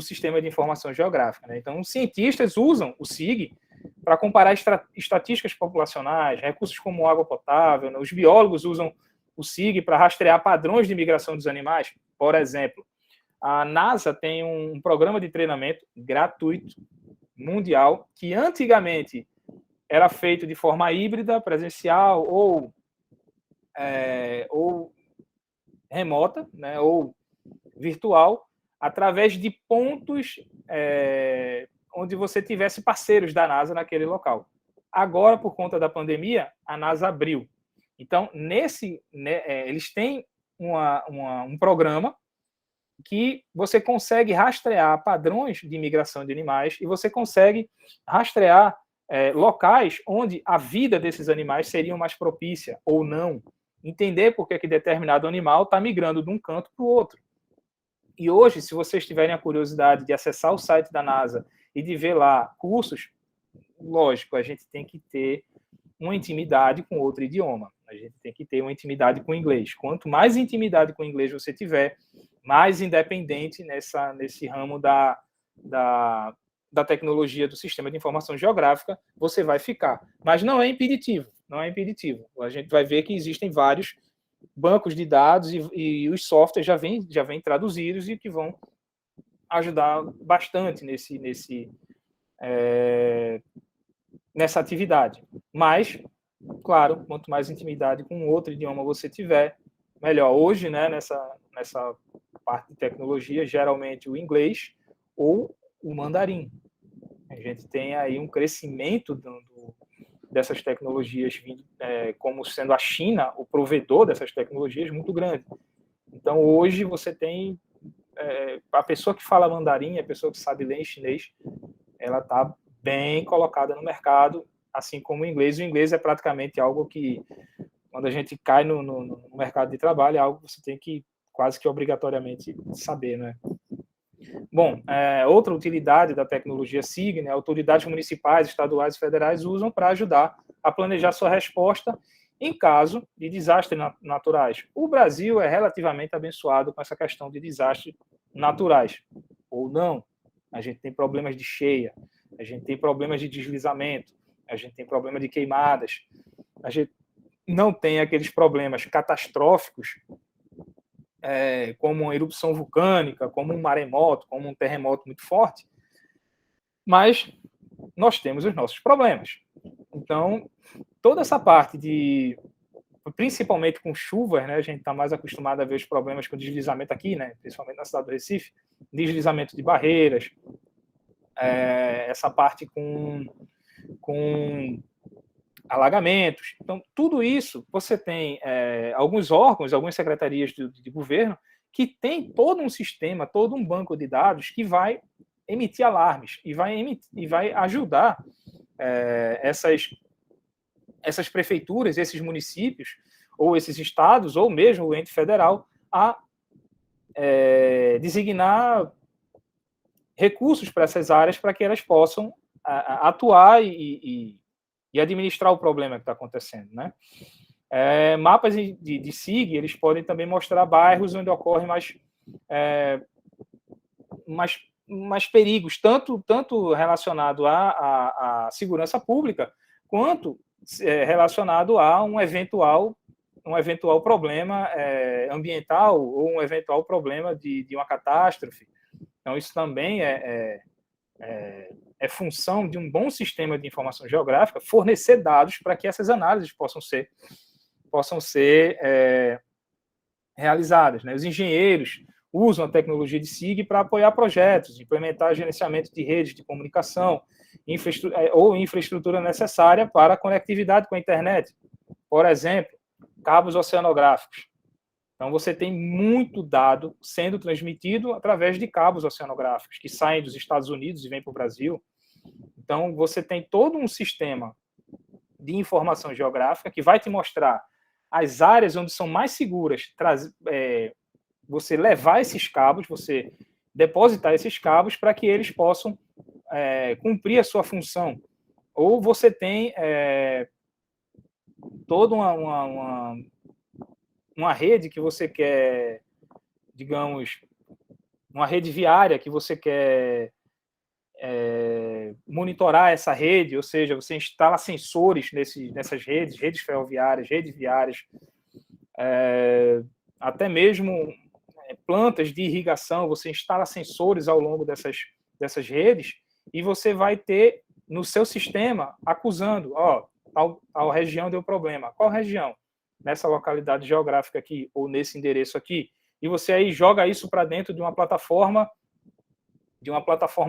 sistema de informação geográfica, né? Então, os cientistas usam o SIG para comparar estatísticas populacionais, recursos como água potável, né? Os biólogos usam o SIG para rastrear padrões de migração dos animais. Por exemplo, a NASA tem um programa de treinamento gratuito, mundial, que antigamente era feito de forma híbrida, presencial ou remota, né, ou virtual, através de pontos onde você tivesse parceiros da NASA naquele local. Agora, por conta da pandemia, a NASA abriu. Então, eles têm um programa que você consegue rastrear padrões de migração de animais e você consegue rastrear locais onde a vida desses animais seria mais propícia ou não. Entender por que determinado animal está migrando de um canto para o outro. E hoje, se vocês tiverem a curiosidade de acessar o site da NASA e de ver lá cursos, lógico, a gente tem que ter uma intimidade com outro idioma. A gente tem que ter uma intimidade com o inglês. Quanto mais intimidade com o inglês você tiver, mais independente nesse ramo da tecnologia do sistema de informação geográfica você vai ficar. Mas não é impeditivo. Não é impeditivo. A gente vai ver que existem vários bancos de dados e os softwares já vêm traduzidos e que vão ajudar bastante nessa atividade. Mas, claro, quanto mais intimidade com outro idioma você tiver, melhor. Hoje, né, nessa parte de tecnologia, geralmente o inglês ou o mandarim. A gente tem aí um crescimento dessas tecnologias, como sendo a China o provedor dessas tecnologias, muito grande. Então, hoje, você tem a pessoa que fala mandarim, a pessoa que sabe ler em chinês, ela está bem colocada no mercado, assim como o inglês. O inglês é praticamente algo que, quando a gente cai no mercado de trabalho, é algo que você tem que quase que obrigatoriamente saber, né? Bom, outra utilidade da tecnologia SIG, né, autoridades municipais, estaduais e federais usam para ajudar a planejar sua resposta em caso de desastres naturais. O Brasil é relativamente abençoado com essa questão de desastres naturais, ou não. A gente tem problemas de cheia, a gente tem problemas de deslizamento, a gente tem problema de queimadas, a gente não tem aqueles problemas catastróficos como uma erupção vulcânica, como um maremoto, como um terremoto muito forte, mas nós temos os nossos problemas. Então, toda essa parte principalmente com chuvas, né, a gente está mais acostumado a ver os problemas com deslizamento aqui, né, principalmente na cidade do Recife, deslizamento de barreiras, essa parte com alagamentos. Então, tudo isso, você tem alguns órgãos, algumas secretarias de governo que tem todo um sistema, todo um banco de dados que vai emitir alarmes e vai ajudar essas prefeituras, esses municípios, ou esses estados, ou mesmo o ente federal, a designar recursos para essas áreas para que elas possam atuar e administrar o problema que está acontecendo, né? Mapas de SIG, eles podem também mostrar bairros onde ocorrem mais perigos, tanto relacionado à segurança pública, quanto relacionado a um eventual problema ambiental ou um eventual problema de uma catástrofe. Então, isso também é função de um bom sistema de informação geográfica fornecer dados para que essas análises possam ser realizadas, né? Os engenheiros usam a tecnologia de SIG para apoiar projetos, implementar gerenciamento de redes de comunicação ou infraestrutura necessária para a conectividade com a internet. Por exemplo, cabos oceanográficos. Então, você tem muito dado sendo transmitido através de cabos oceanográficos que saem dos Estados Unidos e vêm para o Brasil. Então, você tem todo um sistema de informação geográfica que vai te mostrar as áreas onde são mais seguras, você levar esses cabos, você depositar esses cabos para que eles possam cumprir a sua função. Ou você tem toda uma rede que você quer, digamos, uma rede viária que você quer monitorar essa rede, ou seja, você instala sensores nessas redes ferroviárias, redes viárias, até mesmo plantas de irrigação, você instala sensores ao longo dessas redes e você vai ter no seu sistema acusando, tal região deu problema. Qual região? Nessa localidade geográfica aqui ou nesse endereço aqui. E você aí joga isso para dentro de uma plataforma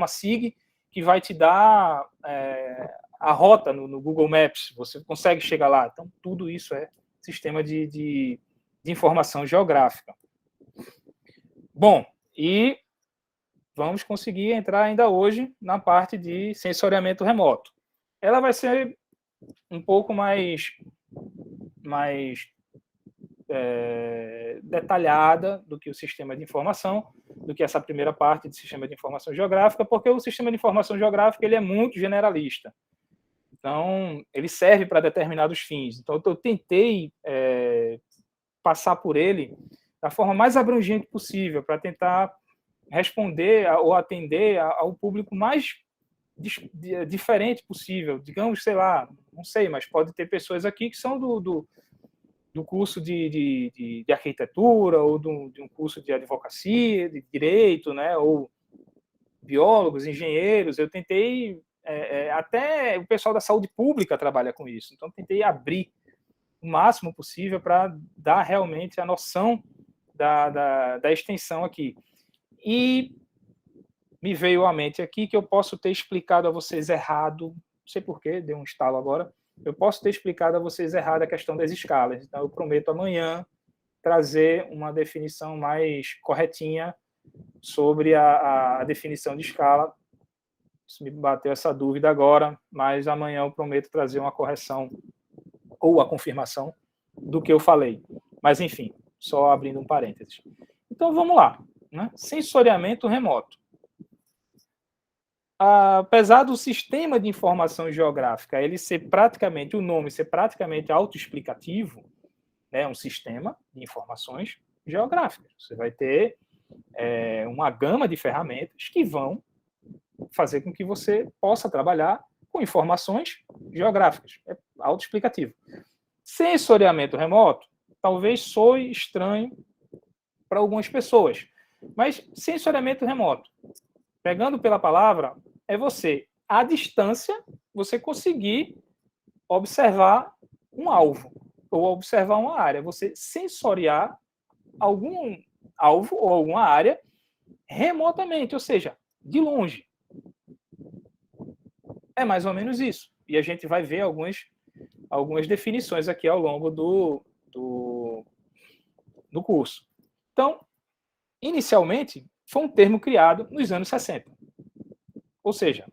SIG que vai te dar a rota no Google Maps. Você consegue chegar lá. Então, tudo isso é sistema de informação geográfica. Bom, e vamos conseguir entrar ainda hoje na parte de sensoriamento remoto. Ela vai ser um pouco mais detalhada do que o sistema de informação, do que essa primeira parte de sistema de informação geográfica, porque o sistema de informação geográfica ele é muito generalista. Então, ele serve para determinados fins. Então, eu tentei passar por ele da forma mais abrangente possível, para tentar responder ou atender ao público mais diferente possível. Digamos, sei lá, não sei, mas pode ter pessoas aqui que são do curso de arquitetura, ou de um curso de advocacia, de direito, né? Ou biólogos, engenheiros. Eu tentei, até o pessoal da saúde pública trabalha com isso, então tentei abrir o máximo possível para dar realmente a noção da extensão aqui. E me veio à mente aqui que eu posso ter explicado a vocês errado, não sei porquê, deu um estalo agora, eu posso ter explicado a vocês errado a questão das escalas. Então, eu prometo amanhã trazer uma definição mais corretinha sobre a definição de escala. Me bateu essa dúvida agora, mas amanhã eu prometo trazer uma correção ou a confirmação do que eu falei. Mas, enfim, só abrindo um parênteses. Então, vamos lá. Né? Sensoriamento remoto. Apesar do sistema de informação geográfica ele ser praticamente, o nome ser praticamente autoexplicativo, né, um sistema de informações geográficas. Você vai ter uma gama de ferramentas que vão fazer com que você possa trabalhar com informações geográficas. É autoexplicativo. Sensoriamento remoto talvez soe estranho para algumas pessoas, mas sensoriamento remoto, pegando pela palavra, é você, à distância, você conseguir observar um alvo ou observar uma área. Você sensoriar algum alvo ou alguma área remotamente, ou seja, de longe. É mais ou menos isso. E a gente vai ver algumas definições aqui ao longo do curso. Então, inicialmente, foi um termo criado nos anos 60. Ou seja,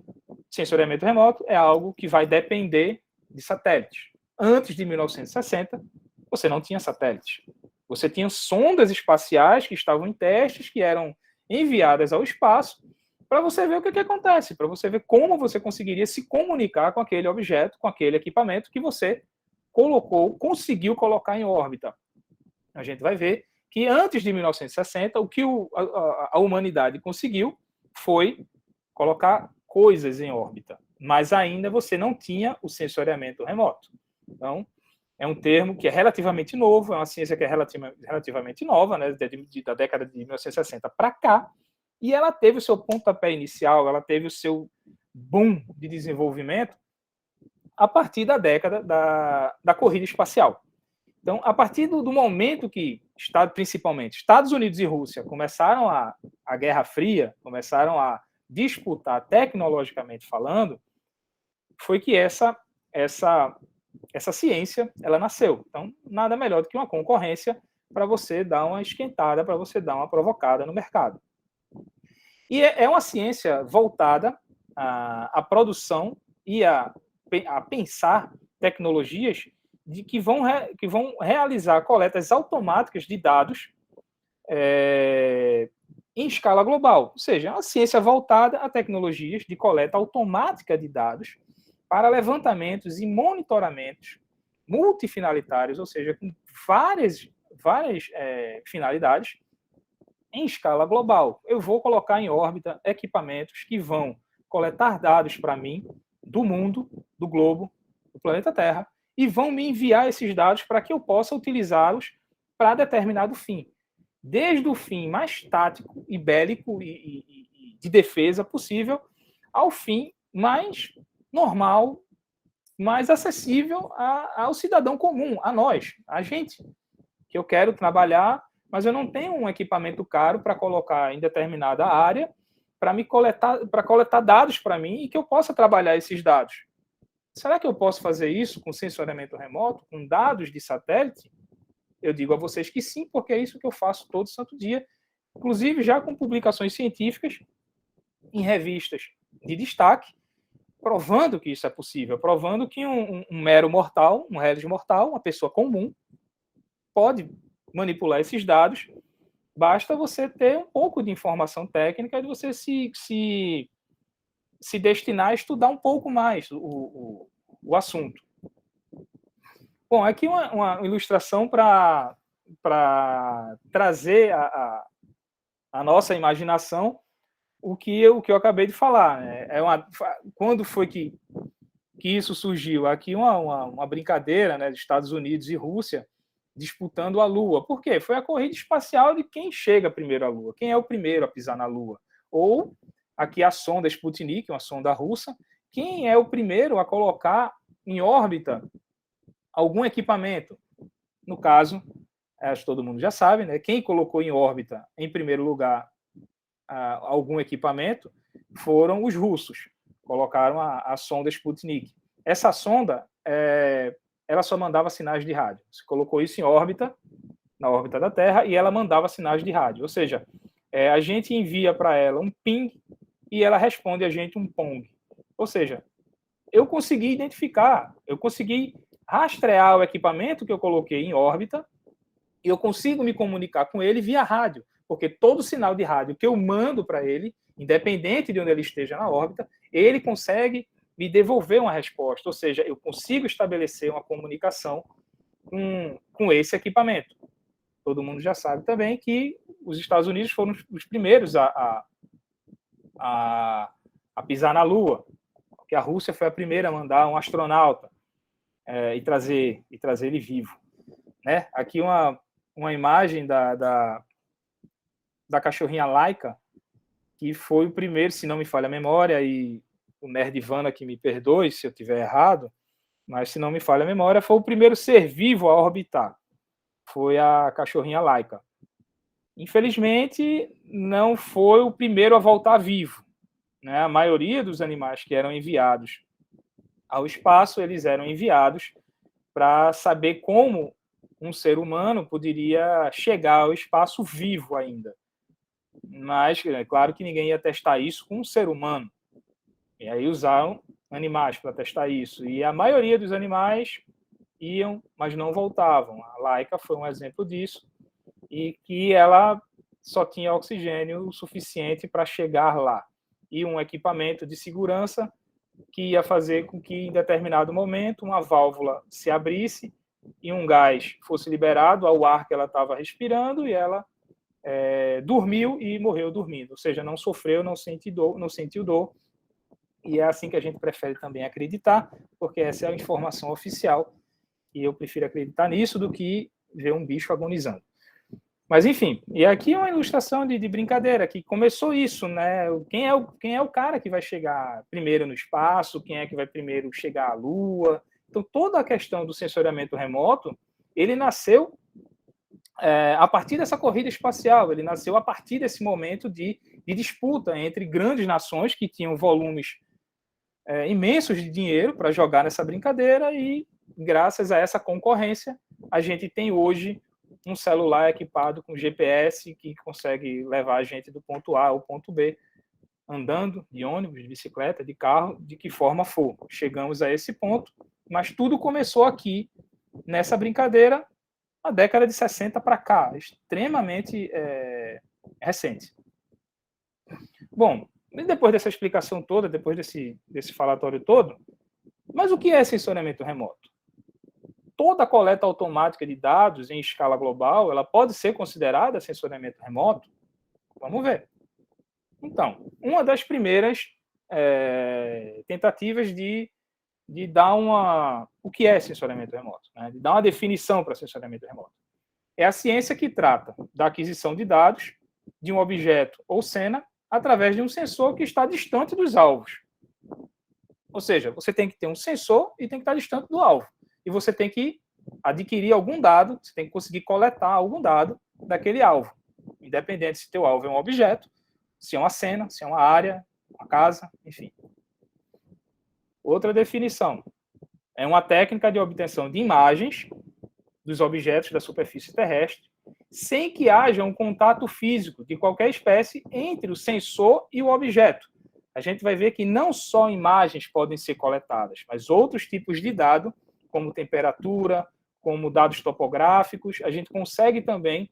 sensoriamento remoto é algo que vai depender de satélites. Antes de 1960, você não tinha satélites. Você tinha sondas espaciais que estavam em testes, que eram enviadas ao espaço, para você ver o que acontece, para você ver como você conseguiria se comunicar com aquele objeto, com aquele equipamento que você conseguiu colocar em órbita. A gente vai ver que antes de 1960, o que a humanidade conseguiu foi colocar coisas em órbita, mas ainda você não tinha o sensoriamento remoto. Então, é um termo que é relativamente novo, é uma ciência que é relativamente nova, né, da década de 1960 para cá, e ela teve o seu pontapé inicial, ela teve o seu boom de desenvolvimento a partir da década da corrida espacial. Então, a partir do momento que, principalmente, Estados Unidos e Rússia começaram a Guerra Fria, começaram a disputar tecnologicamente falando, foi que essa ciência ela nasceu. Então, nada melhor do que uma concorrência para você dar uma esquentada, para você dar uma provocada no mercado. E é uma ciência voltada à produção e a pensar tecnologias que vão realizar coletas automáticas de dados em escala global. Ou seja, é uma ciência voltada a tecnologias de coleta automática de dados para levantamentos e monitoramentos multifinalitários, ou seja, com várias finalidades em escala global. Eu vou colocar em órbita equipamentos que vão coletar dados para mim do mundo, do globo, do planeta Terra, e vão me enviar esses dados para que eu possa utilizá-los para determinado fim. desde o fim mais tático e bélico e de defesa possível, ao fim mais normal, mais acessível ao cidadão comum, a nós, a gente, que eu quero trabalhar, mas eu não tenho um equipamento caro para colocar em determinada área, para coletar dados para mim e que eu possa trabalhar esses dados. Será que eu posso fazer isso com sensoriamento remoto, com dados de satélite? Eu digo a vocês que sim, porque é isso que eu faço todo santo dia, inclusive já com publicações científicas em revistas de destaque, provando que isso é possível, provando que um mero mortal, um réis mortal, uma pessoa comum, pode manipular esses dados. Basta você ter um pouco de informação técnica, de você se destinar a estudar um pouco mais o assunto. Bom, aqui uma ilustração para trazer a nossa imaginação o que eu acabei de falar. Né? Quando foi que isso surgiu? Aqui uma brincadeira, né, dos Estados Unidos e Rússia disputando a Lua. Por quê? Foi a corrida espacial de quem chega primeiro à Lua, quem é o primeiro a pisar na Lua. Ou, aqui a sonda Sputnik, uma sonda russa, quem é o primeiro a colocar em órbita algum equipamento. No caso, acho que todo mundo já sabe, né? Quem colocou em órbita, em primeiro lugar, algum equipamento foram os russos. Colocaram a sonda Sputnik. Essa sonda, ela só mandava sinais de rádio. Você colocou isso em órbita, na órbita da Terra, e ela mandava sinais de rádio. Ou seja, a gente envia para ela um ping e ela responde a gente um pong. Ou seja, eu consegui identificar, eu consegui rastrear o equipamento que eu coloquei em órbita e eu consigo me comunicar com ele via rádio, porque todo sinal de rádio que eu mando para ele, independente de onde ele esteja na órbita, ele consegue me devolver uma resposta, ou seja, eu consigo estabelecer uma comunicação com esse equipamento. Todo mundo já sabe também que os Estados Unidos foram os primeiros a pisar na Lua, que a Rússia foi a primeira a mandar um astronauta e trazer ele vivo. Né? Aqui uma imagem da cachorrinha Laika, que foi o primeiro, se não me falha a memória, e o Nerdivana que me perdoe se eu estiver errado, mas se não me falha a memória, foi o primeiro ser vivo a orbitar. Foi a cachorrinha Laika. Infelizmente, não foi o primeiro a voltar vivo. Né? A maioria dos animais que eram enviados ao espaço, eles eram enviados para saber como um ser humano poderia chegar ao espaço vivo ainda. Mas, é claro que ninguém ia testar isso com um ser humano. E aí usaram animais para testar isso. E a maioria dos animais iam, mas não voltavam. A Laika foi um exemplo disso. E que ela só tinha oxigênio o suficiente para chegar lá. E um equipamento de segurança que ia fazer com que, em determinado momento, uma válvula se abrisse e um gás fosse liberado ao ar que ela estava respirando e ela dormiu e morreu dormindo. Ou seja, não sofreu, não sentiu dor. E é assim que a gente prefere também acreditar, porque essa é a informação oficial e eu prefiro acreditar nisso do que ver um bicho agonizando. Mas, enfim, e aqui é uma ilustração de brincadeira, que começou isso, né? Quem é o cara que vai chegar primeiro no espaço, quem é que vai primeiro chegar à Lua. Então, toda a questão do sensoriamento remoto, ele nasceu a partir dessa corrida espacial, ele nasceu a partir desse momento de disputa entre grandes nações que tinham volumes imensos de dinheiro para jogar nessa brincadeira e, graças a essa concorrência, a gente tem hoje um celular equipado com GPS que consegue levar a gente do ponto A ao ponto B, andando, de ônibus, de bicicleta, de carro, de que forma for. Chegamos a esse ponto, mas tudo começou aqui, nessa brincadeira, na década de 60 para cá, extremamente recente. Bom, depois dessa explicação toda, depois desse falatório todo, mas o que é sensoriamento remoto? Toda a coleta automática de dados em escala global, ela pode ser considerada sensoriamento remoto? Vamos ver. Então, uma das primeiras tentativas de dar o que é sensoriamento remoto, né? De dar uma definição para sensoriamento remoto. é a ciência que trata da aquisição de dados de um objeto ou cena através de um sensor que está distante dos alvos. Ou seja, você tem que ter um sensor e tem que estar distante do alvo. E você tem que adquirir algum dado, você tem que conseguir coletar algum dado daquele alvo. Independente se teu alvo é um objeto, se é uma cena, se é uma área, uma casa, enfim. Outra definição é uma técnica de obtenção de imagens dos objetos da superfície terrestre sem que haja um contato físico de qualquer espécie entre o sensor e o objeto. A gente vai ver que não só imagens podem ser coletadas, mas outros tipos de dado, como temperatura, como dados topográficos, a gente consegue também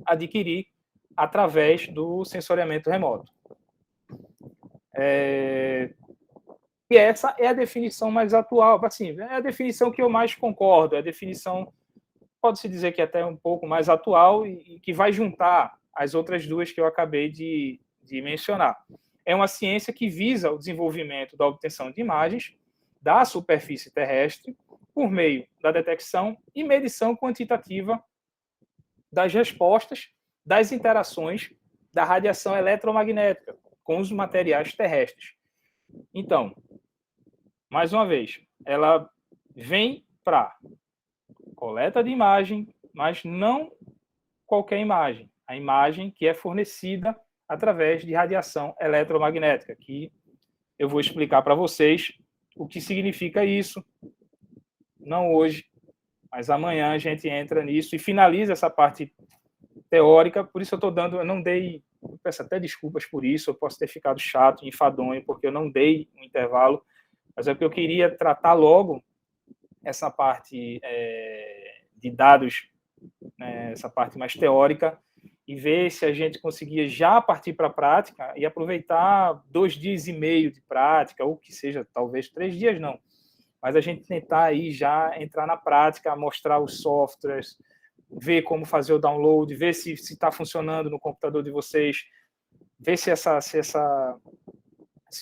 adquirir através do sensoriamento remoto. E essa é a definição mais atual, assim, é a definição que eu mais concordo, é a definição, pode-se dizer que é até um pouco mais atual e que vai juntar as outras duas que eu acabei de mencionar. É uma ciência que visa o desenvolvimento da obtenção de imagens da superfície terrestre por meio da detecção e medição quantitativa das respostas das interações da radiação eletromagnética com os materiais terrestres. Então, mais uma vez, ela vem para coleta de imagem, mas não qualquer imagem. A imagem que é fornecida através de radiação eletromagnética, que eu vou explicar para vocês o que significa isso, não hoje, mas amanhã a gente entra nisso e finaliza essa parte teórica, por isso eu não dei, eu peço até desculpas por isso, eu posso ter ficado chato, enfadonho, porque eu não dei um intervalo, mas é porque eu queria tratar logo essa parte de dados, né, essa parte mais teórica, e ver se a gente conseguia já partir para a prática e aproveitar 2 dias e meio de prática, ou que seja, talvez 3 dias não, mas a gente tentar aí já entrar na prática, mostrar os softwares, ver como fazer o download, ver se está funcionando no computador de vocês, ver se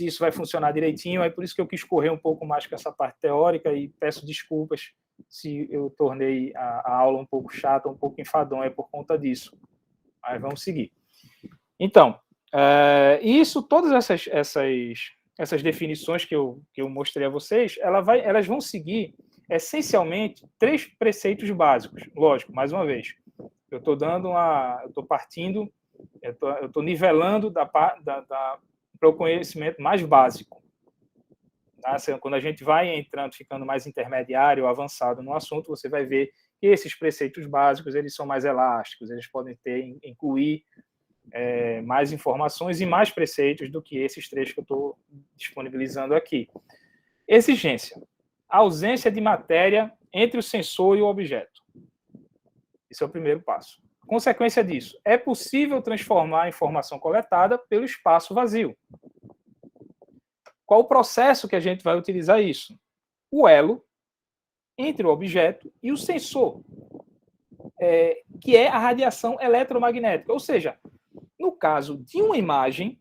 isso vai funcionar direitinho. É por isso que eu quis correr um pouco mais com essa parte teórica e peço desculpas se eu tornei a aula um pouco chata, um pouco enfadonha, é por conta disso. Mas vamos seguir. Então, todas essas definições que eu mostrei a vocês, elas vão seguir essencialmente 3 preceitos básicos. Lógico, mais uma vez, eu estou partindo, eu estou nivelando para o conhecimento mais básico. Quando a gente vai entrando, ficando mais intermediário, avançado no assunto, você vai ver que esses preceitos básicos eles são mais elásticos, eles podem incluir mais informações e mais preceitos do que esses 3 que eu estou disponibilizando aqui. Exigência. A ausência de matéria entre o sensor e o objeto. Esse é o primeiro passo. Consequência disso, é possível transformar a informação coletada pelo espaço vazio. Qual o processo que a gente vai utilizar isso? O elo entre o objeto e o sensor, que é a radiação eletromagnética. Ou seja, no caso de uma imagem,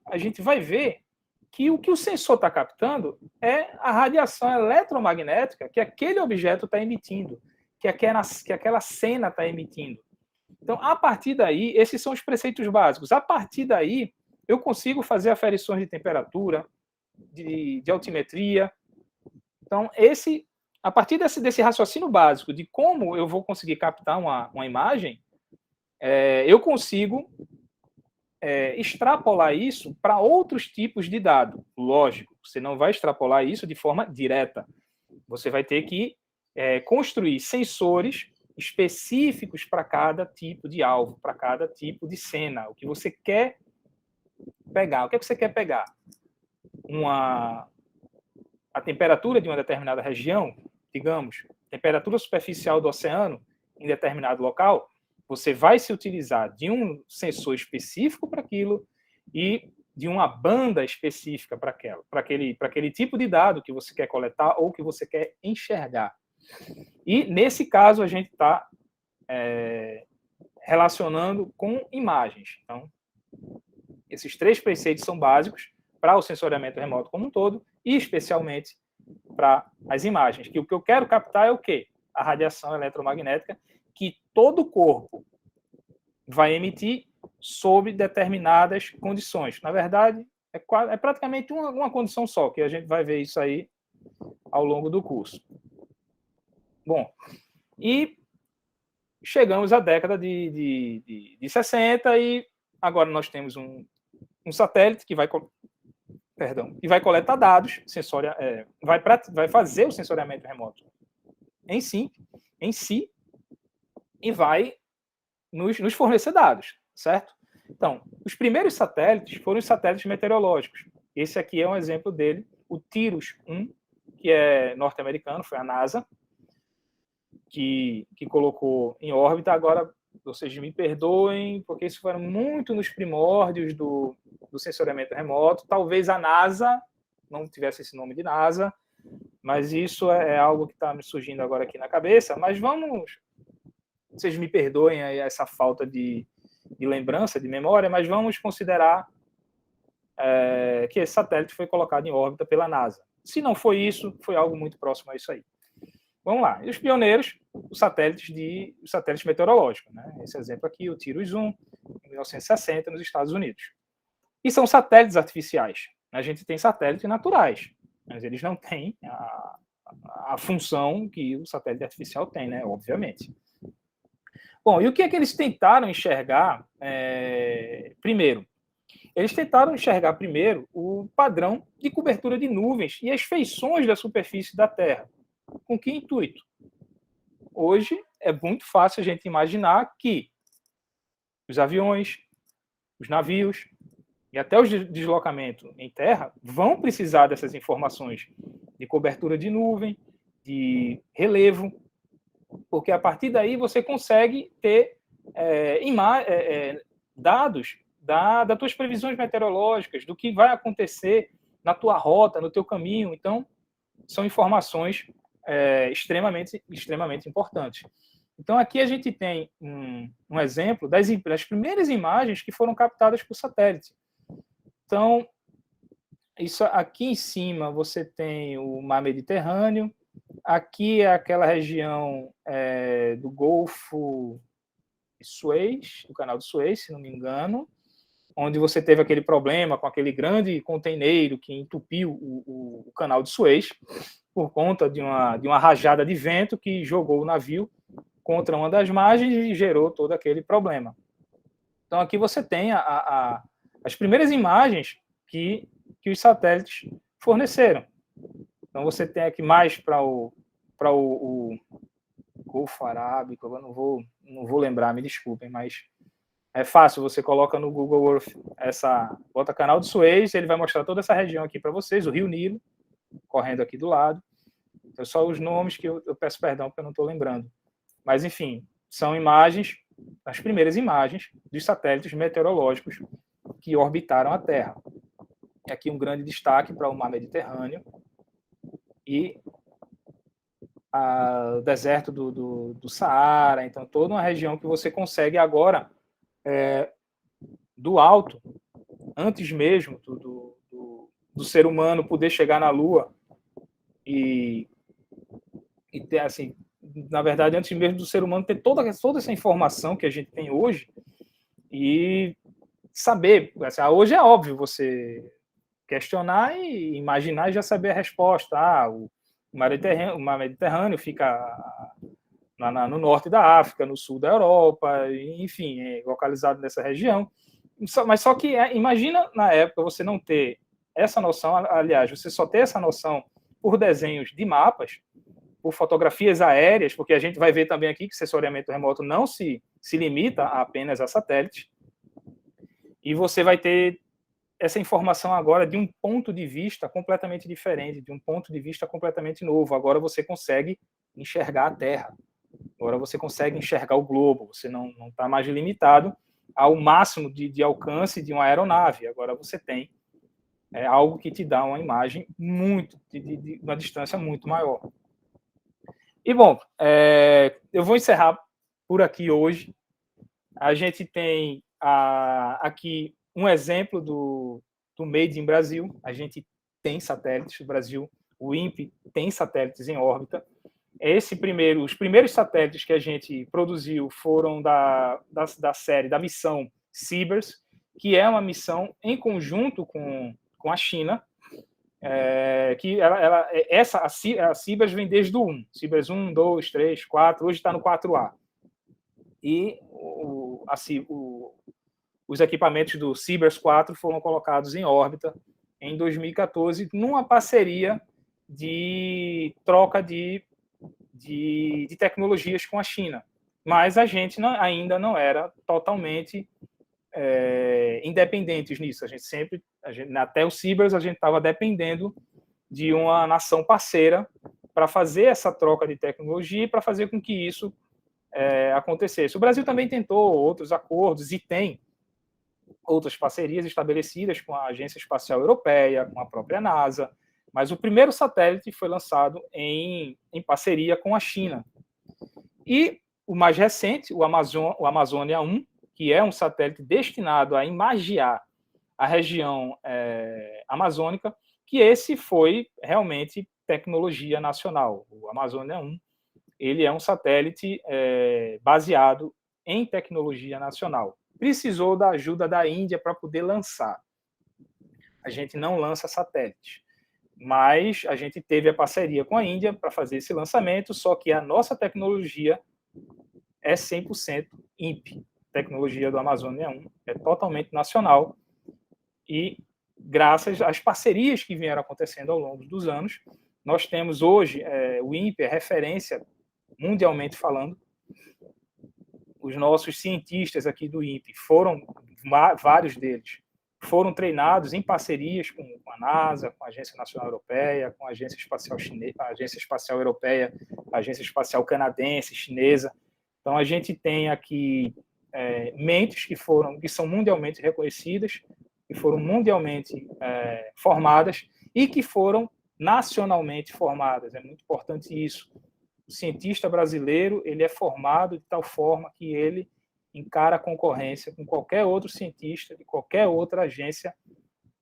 a gente vai ver que o que o sensor está captando é a radiação eletromagnética que aquele objeto está emitindo, que aquela cena está emitindo. Então, a partir daí, esses são os preceitos básicos. A partir daí, eu consigo fazer aferições de temperatura, de altimetria. Então, a partir desse raciocínio básico de como eu vou conseguir captar uma imagem, eu consigo extrapolar isso para outros tipos de dado. Lógico, você não vai extrapolar isso de forma direta. Você vai ter que construir sensores específicos para cada tipo de alvo, para cada tipo de cena. O que você quer pegar? O que é que você quer pegar? A temperatura de uma determinada região, digamos, temperatura superficial do oceano em determinado local, você vai se utilizar de um sensor específico para aquilo e de uma banda específica para aquele tipo de dado que você quer coletar ou que você quer enxergar. E, nesse caso, a gente está relacionando com imagens. Então, esses 3 preceitos são básicos para o sensoriamento remoto como um todo e, especialmente, para as imagens. Que o que eu quero captar é o quê? a radiação eletromagnética que todo corpo vai emitir sob determinadas condições. Na verdade, é praticamente uma condição só, que a gente vai ver isso aí ao longo do curso. Bom, e chegamos à década de 60 e agora nós temos um satélite que vai coletar dados, vai fazer o sensoriamento remoto em si e vai nos fornecer dados, certo? Então, os primeiros satélites foram os satélites meteorológicos. Esse aqui é um exemplo dele, o TIROS-1, que é norte-americano, foi a NASA, que colocou em órbita. Agora, vocês me perdoem, porque isso foi muito nos primórdios do sensoriamento remoto. Talvez a NASA não tivesse esse nome de NASA, mas isso é algo que está me surgindo agora aqui na cabeça. Mas vocês me perdoem aí essa falta de lembrança, de memória, mas vamos considerar que esse satélite foi colocado em órbita pela NASA. Se não foi isso, foi algo muito próximo a isso aí. Vamos lá. E os pioneiros, os satélites meteorológicos, né? Esse exemplo aqui, o TIROS-1, em 1960, nos Estados Unidos. E são satélites artificiais. A gente tem satélites naturais, mas eles não têm a função que o satélite artificial tem, né? Obviamente. Bom, e o que é que eles tentaram enxergar primeiro? Eles tentaram enxergar primeiro o padrão de cobertura de nuvens e as feições da superfície da Terra. Com que intuito? Hoje é muito fácil a gente imaginar que os aviões, os navios e até os deslocamentos em terra vão precisar dessas informações de cobertura de nuvem, de relevo, porque a partir daí você consegue ter dados das tuas previsões meteorológicas, do que vai acontecer na tua rota, no teu caminho. Então, são informações extremamente importantes. Então, aqui a gente tem um exemplo das primeiras imagens que foram captadas por satélite. Então, isso aqui em cima você tem o mar Mediterrâneo, aqui é aquela região do Golfo de Suez, do Canal de Suez, se não me engano, onde você teve aquele problema com aquele grande container que entupiu o Canal de Suez por conta de uma rajada de vento que jogou o navio contra uma das margens e gerou todo aquele problema. Então, aqui você tem as primeiras imagens que os satélites forneceram. Então, você tem aqui mais para o Golfo Arábico, eu não vou lembrar, me desculpem, mas é fácil, você coloca no Google Earth, bota Canal de Suez, ele vai mostrar toda essa região aqui para vocês, o Rio Nilo, correndo aqui do lado. Então, só os nomes que eu peço perdão porque eu não estou lembrando. Mas, enfim, são imagens, as primeiras imagens dos satélites meteorológicos que orbitaram a Terra. E aqui um grande destaque para o mar Mediterrâneo e o deserto do Saara. Então, toda uma região que você consegue agora, do alto, antes mesmo do ser humano poder chegar na Lua e ter, assim, na verdade, antes mesmo do ser humano ter toda essa informação que a gente tem hoje e saber, assim, hoje é óbvio você questionar e imaginar e já saber a resposta. O mar Mediterrâneo fica no norte da África, no sul da Europa, enfim, é localizado nessa região. Mas só que imagina na época você não ter essa noção, aliás, você só ter essa noção por desenhos de mapas, por fotografias aéreas, porque a gente vai ver também aqui que o sensoriamento remoto não se limita apenas a satélites, e você vai ter essa informação agora de um ponto de vista completamente diferente, de um ponto de vista completamente novo. Agora você consegue enxergar a Terra, agora você consegue enxergar o globo, você não está mais limitado ao máximo de alcance de uma aeronave, agora você tem algo que te dá uma imagem de uma distância muito maior. E, bom, eu vou encerrar por aqui hoje. A gente tem aqui um exemplo do Made in Brasil. A gente tem satélites no Brasil, o INPE tem satélites em órbita. Os primeiros satélites que a gente produziu foram da missão Cibers, que é uma missão em conjunto com a China, que a Cibers vem desde o 1, Cibers 1, 2, 3, 4, hoje está no 4A. E os equipamentos do Cibers 4 foram colocados em órbita em 2014, numa parceria de troca de tecnologias com a China. Mas a gente ainda não era totalmente independentes nisso. Até o Cibers, a gente estava dependendo de uma nação parceira para fazer essa troca de tecnologia e para fazer com que isso acontecesse. O Brasil também tentou outros acordos e tem outras parcerias estabelecidas com a Agência Espacial Europeia, com a própria NASA, mas o primeiro satélite foi lançado em parceria com a China. E o mais recente, o Amazônia 1, que é um satélite destinado a imagiar a região amazônica, que esse foi realmente tecnologia nacional. O Amazônia 1, ele é um satélite baseado em tecnologia nacional. Precisou da ajuda da Índia para poder lançar. A gente não lança satélite, mas a gente teve a parceria com a Índia para fazer esse lançamento, só que a nossa tecnologia é 100% INPE. A tecnologia do Amazônia 1 é totalmente nacional e, graças às parcerias que vieram acontecendo ao longo dos anos, nós temos hoje, o INPE é referência mundialmente falando. Os nossos cientistas aqui do INPE vários deles, foram treinados em parcerias com a NASA, com a Agência Nacional Europeia, com a Agência Espacial Chinesa, a Agência Espacial Europeia, a Agência Espacial Canadense, Chinesa. Então, a gente tem aqui mentes que são mundialmente reconhecidas, que foram mundialmente formadas e que foram nacionalmente formadas. É muito importante isso. O cientista brasileiro, ele é formado de tal forma que ele encara a concorrência com qualquer outro cientista de qualquer outra agência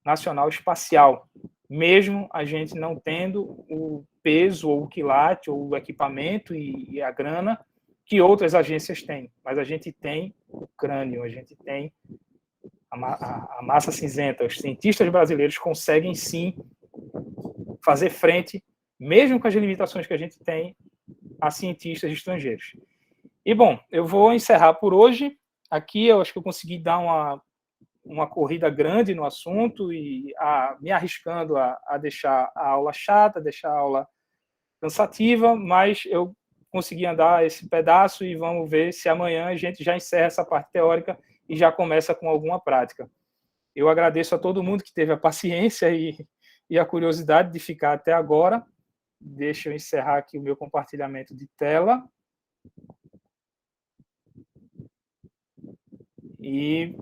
nacional espacial, mesmo a gente não tendo o peso ou o quilate ou o equipamento e a grana que outras agências têm, mas a gente tem o crânio, a gente tem a massa cinzenta. Os cientistas brasileiros conseguem sim fazer frente, mesmo com as limitações que a gente tem, a cientistas estrangeiros. E, bom, eu vou encerrar por hoje. Aqui eu acho que eu consegui dar uma corrida grande no assunto e me arriscando a deixar a aula chata, deixar a aula cansativa, mas eu consegui andar esse pedaço e vamos ver se amanhã a gente já encerra essa parte teórica e já começa com alguma prática. Eu agradeço a todo mundo que teve a paciência e a curiosidade de ficar até agora. Deixa eu encerrar aqui o meu compartilhamento de tela. E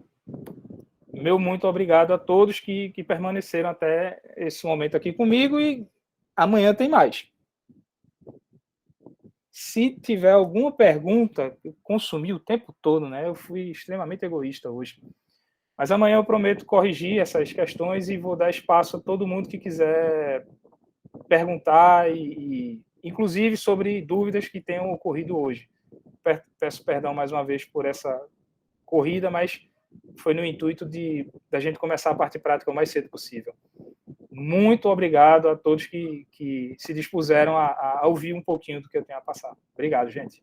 meu muito obrigado a todos que permaneceram até esse momento aqui comigo e amanhã tem mais. Se tiver alguma pergunta, eu consumi o tempo todo, né? Eu fui extremamente egoísta hoje. Mas amanhã eu prometo corrigir essas questões e vou dar espaço a todo mundo que quiser perguntar, inclusive sobre dúvidas que tenham ocorrido hoje. Peço perdão mais uma vez por essa corrida, mas foi no intuito da gente começar a parte prática o mais cedo possível. Muito obrigado a todos que se dispuseram a ouvir um pouquinho do que eu tenho a passar. Obrigado, gente.